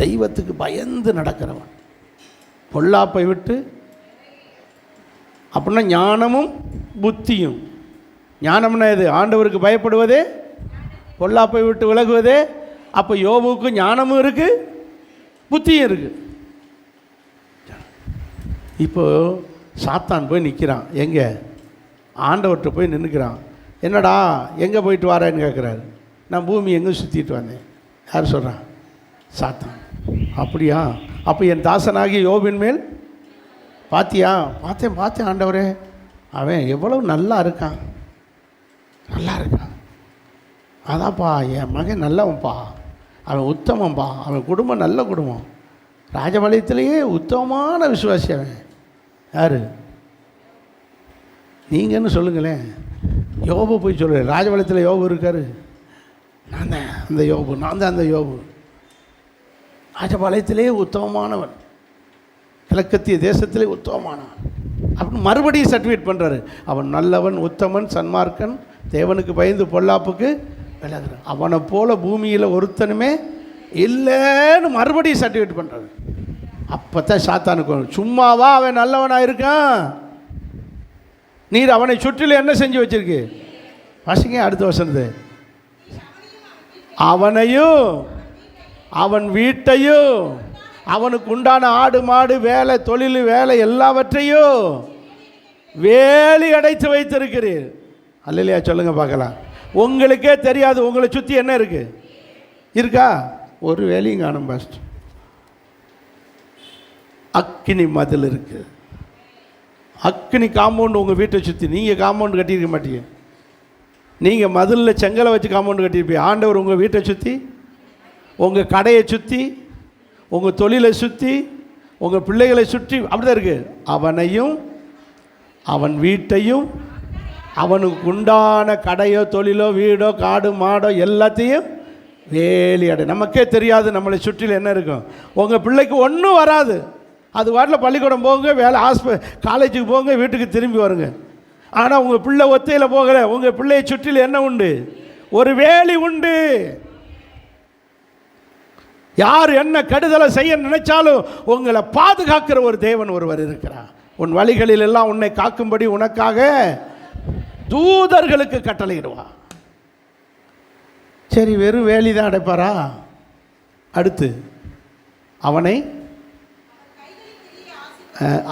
தெய்வத்துக்கு பயந்து நடக்கிறவன், பொல்லாப்பை விட்டு. அப்படின்னா ஞானமும் புத்தியும். ஞானம்னா எது? ஆண்டவருக்கு பயப்படுவதே, பொல்லாப்பை விட்டு விலகுவதே. அப்போ யோபுக்கு ஞானமும் இருக்கு, புத்தியும் இருக்கு. இப்போ சாத்தான் போய் நிற்கிறான். எங்கே? ஆண்டவர்கிட்ட போய் நின்றுக்கிறான். என்னடா எங்கே போயிட்டு வரேன்னு கேட்குறாரு. நான் பூமி எங்கே சுற்றிட்டு வந்தேன். யார் சொல்கிறான்? சாத்தான். அப்படியா? அப்போ என் தாசனாகி யோபின் மேல் பார்த்தியா? பார்த்தேன் ஆண்டவரே, அவன் எவ்வளவு நல்லா இருக்கான். அதான்ப்பா என் மகன் நல்லவன்ப்பா, அவன் உத்தமன்ப்பா, அவன் குடும்பம் நல்ல குடும்பம், ராஜபாளையத்திலேயே உத்தமமான விசுவாசி அவன். யார்? நீங்கன்னு சொல்லுங்களேன். யோபு போய் சொல்கிறேன். ராஜபாளையத்தில் யோபு இருக்கார். நான் தான் அந்த யோபு. ராஜபாளையத்திலே உத்தமமானவன், கிழக்கத்திய தேசத்திலே உத்தமமானவன் அப்படின்னு மறுபடியும் சர்டிஃபிகேட் பண்ணுறாரு. அவன் நல்லவன், உத்தமன், சன்மார்க்கன், தேவனுக்கு பயந்து பொல்லாப்புக்கு விலகுறான். அவனை போல பூமியில் ஒருத்தனுமே இல்லைன்னு மறுபடியும் சர்டிஃபிகேட் பண்ணுறாரு. அப்போ தான் சாத்தானுக்கு சும்மாவா அவன் நல்லவனாக இருக்கான்? நீர் அவனை சுற்றிலும் என்ன செஞ்சு வச்சிருக்கு? வாசிங்க அடுத்த வசனத்தை. அவனையும் அவன் வீட்டையும் அவனுக்கு உண்டான ஆடு மாடு வேலை தொழில் வேலை எல்லாவற்றையும் வேலி அடைத்து வைத்திருக்கிறீர். அல்லையா? சொல்லுங்க பார்க்கலாம். உங்களுக்கே தெரியாது உங்களை சுற்றி என்ன இருக்கா? ஒரு வேலையும் காணும். பாஸ்ட் அக்கினி மதில் இருக்கு. அக்கினி காம்பவுண்டு உங்கள் வீட்டை சுற்றி. நீங்கள் காம்பவுண்டு கட்டியிருக்க மாட்டீங்க. நீங்கள் மதிலில் செங்கலை வச்சு காம்பவுண்டு கட்டியிருப்பீங்க. ஆண்டவர் உங்கள் வீட்டை சுற்றி, உங்கள் கடையை சுற்றி, உங்கள் தொழிலை சுற்றி, உங்கள் பிள்ளைகளை சுற்றி அப்படி தான் இருக்குது. அவனையும் அவன் வீட்டையும் அவனுக்கு உண்டான கடையோ தொழிலோ வீடோ காடு மாடோ எல்லாத்தையும் வேலி அடை. நமக்கே தெரியாது நம்மளை சுற்றிலும் என்ன இருக்கும். உங்கள் பிள்ளைக்கு ஒன்றும் வராது. அது வாட்டில் பள்ளிக்கூடம் போங்க, வேலை காலேஜுக்கு போங்க, வீட்டுக்கு திரும்பி வருங்க. ஆனால் உங்கள் பிள்ளை ஒத்தையில் போகலை. உங்கள் பிள்ளையை சுற்றிலும் என்ன உண்டு? ஒரு வேலி உண்டு. யார் என்ன கெடுதலை செய்ய நினைச்சாலும் உங்களை பாதுகாக்கிற ஒரு தேவன் ஒருவர் இருக்கிறார். உன் வழிகளில் எல்லாம் உன்னை காக்கும்படி உனக்காக தூதர்களுக்கு கட்டளையிடுவா. சரி, வெறும் வேலி தான் அடைப்பாரா? அடுத்து அவனை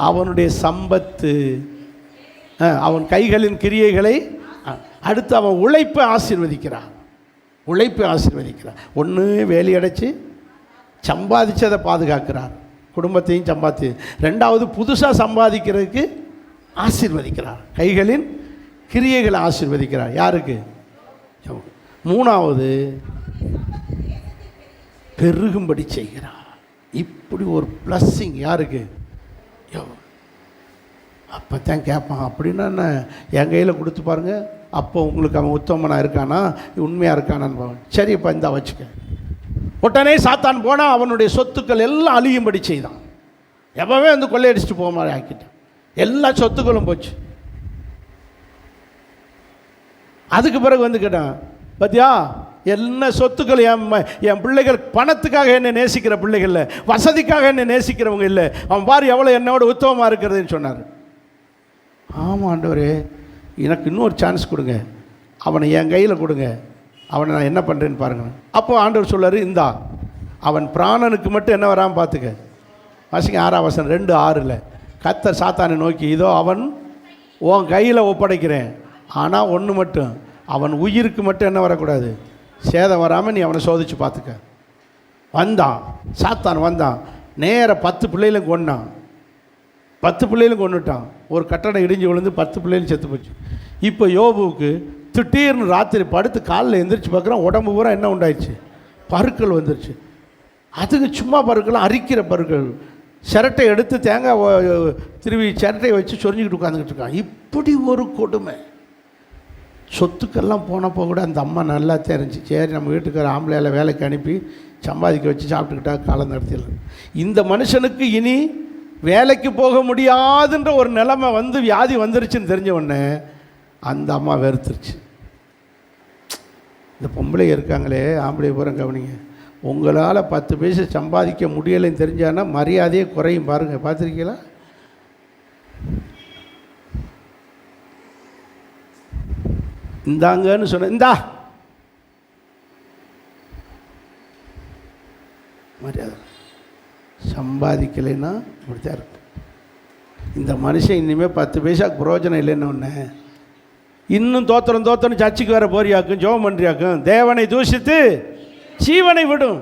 அவனுடைய சம்பத்து, அவன் கைகளின் கிரியைகளை, அடுத்து அவன் உழைப்பை ஆசீர்வதிக்கிறான். உழைப்பை ஆசீர்வதிக்கிறான். ஒன்று வேலி அடைச்சி சம்பாதிச்சதை பாதுகாக்கிறார், குடும்பத்தையும் சம்பாதி. ரெண்டாவது புதுசாக சம்பாதிக்கிறதுக்கு ஆசீர்வதிக்கிறார், கைகளின் கிரியைகளை ஆசீர்வதிக்கிறார். யாருக்கு? மூணாவது பெருகும்படி செய்கிறார். இப்படி ஒரு பிளஸ்ஸிங் யாருக்கு? அப்போ தான் கேட்பான், அப்படின்னா என்ன என் கையில் கொடுத்து பாருங்கள், அப்போ உங்களுக்கு அவன் உத்தமனாக இருக்கானா, உண்மையாக இருக்கானான்னு. சரி, இப்போ இந்த வச்சுக்க. உடனே சாத்தான் போனால் அவனுடைய சொத்துக்கள் எல்லாம் அழியும்படி செய்தான். எப்பவே வந்து கொள்ளையடிச்சிட்டு போக மாதிரி ஆக்கிட்டான். எல்லா சொத்துக்களும் போச்சு. அதுக்கு பிறகு வந்து கேட்டான், பார்த்தியா என்ன சொத்துக்கள், என் பிள்ளைகள் பணத்துக்காக என்னை நேசிக்கிற பிள்ளைகள் இல்லை, வசதிக்காக என்னை நேசிக்கிறவங்க இல்லை. அவன் பாரு எவ்வளோ என்னோட உத்தமமாக இருக்கிறதுன்னு சொன்னார். ஆமாம் ஆண்டவரே, எனக்கு இன்னொரு சான்ஸ் கொடுங்க, அவனை என் கையில் கொடுங்க, அவனை நான் என்ன பண்ணுறேன்னு பாருங்க. அப்போ ஆண்டவர் சொல்லார், இந்தா அவன் பிராணனுக்கு மட்டும் என்ன வராமல் பார்த்துக்க. வாசிங்க 6ஆம் வசனம் 2:6. கர்த்தர் சாத்தானை நோக்கி, இதோ அவன் உன் கையில் ஒப்படைக்கிறேன், ஆனால் ஒன்று மட்டும், அவன் உயிருக்கு மட்டும் என்ன வரக்கூடாது, சேதம் வராமல் நீ அவனை சோதித்து பார்த்துக்க. வந்தான் சாத்தான், வந்தான் நேராக 10 பிள்ளைகளும் கொண்டான். 10 பிள்ளைகளும் கொண்டுட்டான். ஒரு கட்டடம் இடிஞ்சு விழுந்து 10 பிள்ளைகளும் செத்து போச்சு. இப்போ யோபுவுக்கு திடீர்னு ராத்திரி படுத்து காலில் எந்திரிச்சு பார்க்குறான், உடம்பு பூரா என்ன உண்டாயிடுச்சு, பருக்கள் வந்துருச்சு. அதுக்கு சும்மா பருக்கள், அரிக்கிற பருக்கள். சிரட்டை எடுத்து தேங்காய் திருவி சிரட்டையை வச்சு சொரிஞ்சிக்கிட்டு உட்காந்துக்கிட்டு இருக்கான். இப்படி ஒரு கொடுமை. சொத்துக்கெல்லாம் போனப்போ கூட அந்த அம்மா நல்லா தெரிஞ்சு, சரி நம்ம வீட்டுக்கார ஆம்பளையால் வேலைக்கு அனுப்பி சம்பாதிக்க வச்சு சாப்பிட்டுக்கிட்டா காலம் நடத்திடலாம். இந்த மனுஷனுக்கு இனி வேலைக்கு போக முடியாதுன்ற ஒரு நிலைமை வந்து வியாதி வந்துருச்சுன்னு தெரிஞ்ச உடனே அந்த அம்மா வெறுத்துருச்சு. இந்த பொம்பளைங்க இருக்காங்களே, ஆம்பளை பூரா கவனிங்க, உங்களால் 10 பைசா சம்பாதிக்க முடியலைன்னு தெரிஞ்சான்னா மரியாதையே குறையும். பாருங்கள், பார்த்துருக்கீங்களா? இந்தாங்கன்னு சொன்ன, இந்தா மரியாதை. சம்பாதிக்கலைன்னா இப்படித்தான் இருக்கு. இந்த மனுஷன் இனிமேல் 10 பைசாக்கு பிரயோஜனம் இல்லைன்னு ஒன்று, இன்னும் தோத்திரம் சர்ச்சுக்கு வேற போறியாக்கும், ஜெபம் பண்ணுறியாக்கும், தேவனை தூஷித்து ஜீவனை விடும்.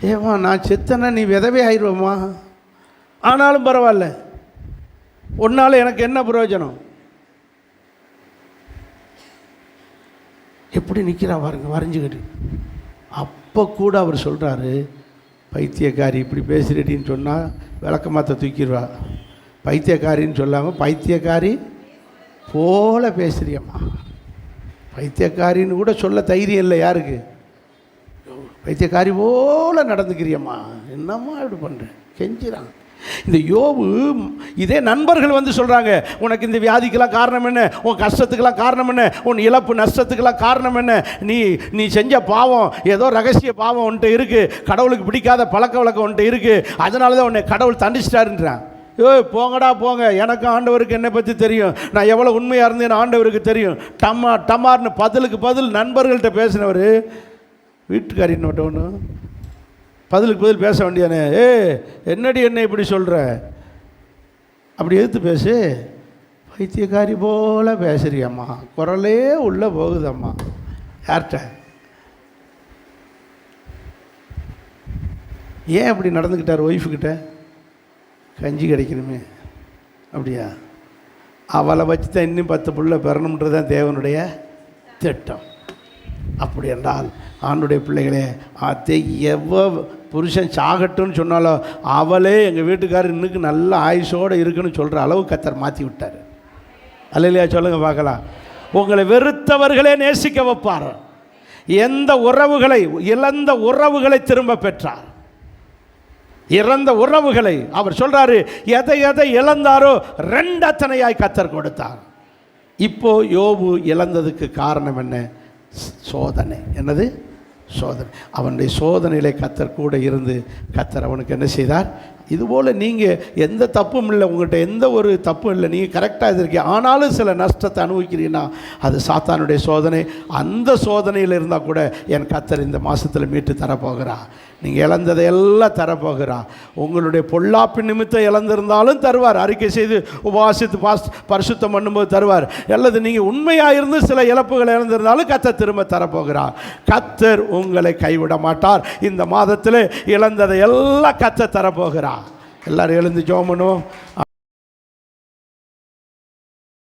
ஏமா நான் செத்தனா நீ விதவே ஆயிடுவோம்மா, ஆனாலும் பரவாயில்ல, உன்னால் எனக்கு என்ன பிரயோஜனம்? எப்படி நிற்கிறா பாருங்க, வரைஞ்சிக்கிட்டு. அப்போ கூட அவர் சொல்கிறாரு, பைத்தியக்காரி இப்படி பேசுகிறடின்னு சொன்னால் விளக்கமாத்த தூக்கிடுவா. பைத்தியக்காரின்னு சொல்லாமல் பைத்தியக்காரி போல பேசுறியம்மா. பைத்தியக்காரின்னு கூட சொல்ல தைரியம் இல்லை யாருக்கு? பைத்தியக்காரி போல நடந்துக்கிறியம்மா, என்னம்மா இப்படி பண்ணுறேன், கெஞ்சிறான். இந்த யோபு இதே நண்பர்கள் வந்து சொல்கிறாங்க, உனக்கு இந்த வியாதிக்கெல்லாம் காரணம் என்ன, உன் கஷ்டத்துக்கெல்லாம் காரணம் என்ன, உன் இழப்பு நஷ்டத்துக்கெல்லாம் காரணம் என்ன, நீ செஞ்ச பாவம் ஏதோ ரகசிய பாவம் உன்ட்ட இருக்குது, கடவுளுக்கு பிடிக்காத பழக்க வழக்கம் உன்ட்ட இருக்குது, அதனால தான் உன்னை கடவுள் தண்டிச்சிட்டாருன்றான். போங்கடா போங்க, எனக்கு ஆண்டவருக்கு என்னை பற்றி தெரியும், நான் எவ்வளோ உண்மையாக இருந்தேன்னு ஆண்டவருக்கு தெரியும். டமார்னு பதிலுக்கு பதில் நண்பர்கள்ட்ட பேசினவர் வீட்டுக்காரின்னு ஒன்று பதிலுக்கு பதில் பேச வேண்டியானே. என்னடி என்ன இப்படி சொல்கிற, அப்படி எதிர்த்து பேசு. பைத்தியக்காரி போல பேசுறியம்மா, குரலே உள்ளே போகுதம்மா. யார்கிட்ட? ஏன் அப்படி நடந்துக்கிட்டார் ஒய்ஃபுக்கிட்ட? கஞ்சி கிடைக்கணுமே, அப்படியா? அவளை வச்சு தான் இன்னும் 10 பிள்ளை பெறணுன்றது தான் தேவனுடைய திட்டம். அப்படி என்றால் ஆண்டுடைய பிள்ளைகளே, அதை புருஷன் சாகட்டும்னு சொன்னாலும் அவளே எங்கள் வீட்டுக்காரர் இன்னுக்கு நல்ல ஆயுஷோடு இருக்குன்னு சொல்கிற அளவு கர்த்தர் மாற்றி விட்டார். அல்லையா? சொல்லுங்கள் பார்க்கலாம். உங்களை வெறுத்தவர்களே நேசிக்க வைப்பார். எந்த உறவுகளை, இழந்த உறவுகளை திரும்ப பெற்றார். இறந்த உறவுகளை அவர் சொல்றாரு, எதை இழந்தாரோ 2 அத்தனையாய் கர்த்தர் கொடுத்தார். இப்போ யோபு இழந்ததுக்கு காரணம் என்ன? சோதனை. என்னது? சோதனை. அவனுடைய சோதனையிலே கர்த்தர் கூட இருந்து கர்த்தர் அவனுக்கு என்ன செய்தார்? இதுபோல் நீங்கள் எந்த தப்பும் இல்லை, உங்கள்கிட்ட எந்த ஒரு தப்பும் இல்லை, நீங்கள் கரெக்டாக இருக்கீங்க, ஆனாலும் சில நஷ்டத்தை அனுபவிக்கிறீங்கன்னா அது சாத்தானுடைய சோதனை. அந்த சோதனையில் இருந்தால் கூட என் கர்த்தர் இந்த மாதத்தில் மீட்டு தரப்போகிறா. நீங்கள் இழந்ததை எல்லாம் தரப்போகிறா. உங்களுடைய பொல்லாப்பு நிமித்தம் இழந்திருந்தாலும் தருவார். அறிக்கை செய்து உபவாசித்து பரிசுத்தம் பண்ணும்போது தருவார். அல்லது நீங்கள் உண்மையாக இருந்து சில இழப்புகளை இழந்திருந்தாலும் கர்த்தர் திரும்ப தரப்போகிறார். கர்த்தர் உங்களை கைவிட மாட்டார். இந்த மாதத்தில் இழந்ததை எல்லாம் கர்த்தர் தரப்போகிறார். எல்லாரும் எழுந்து ஜெபம் பண்ணுவோம்.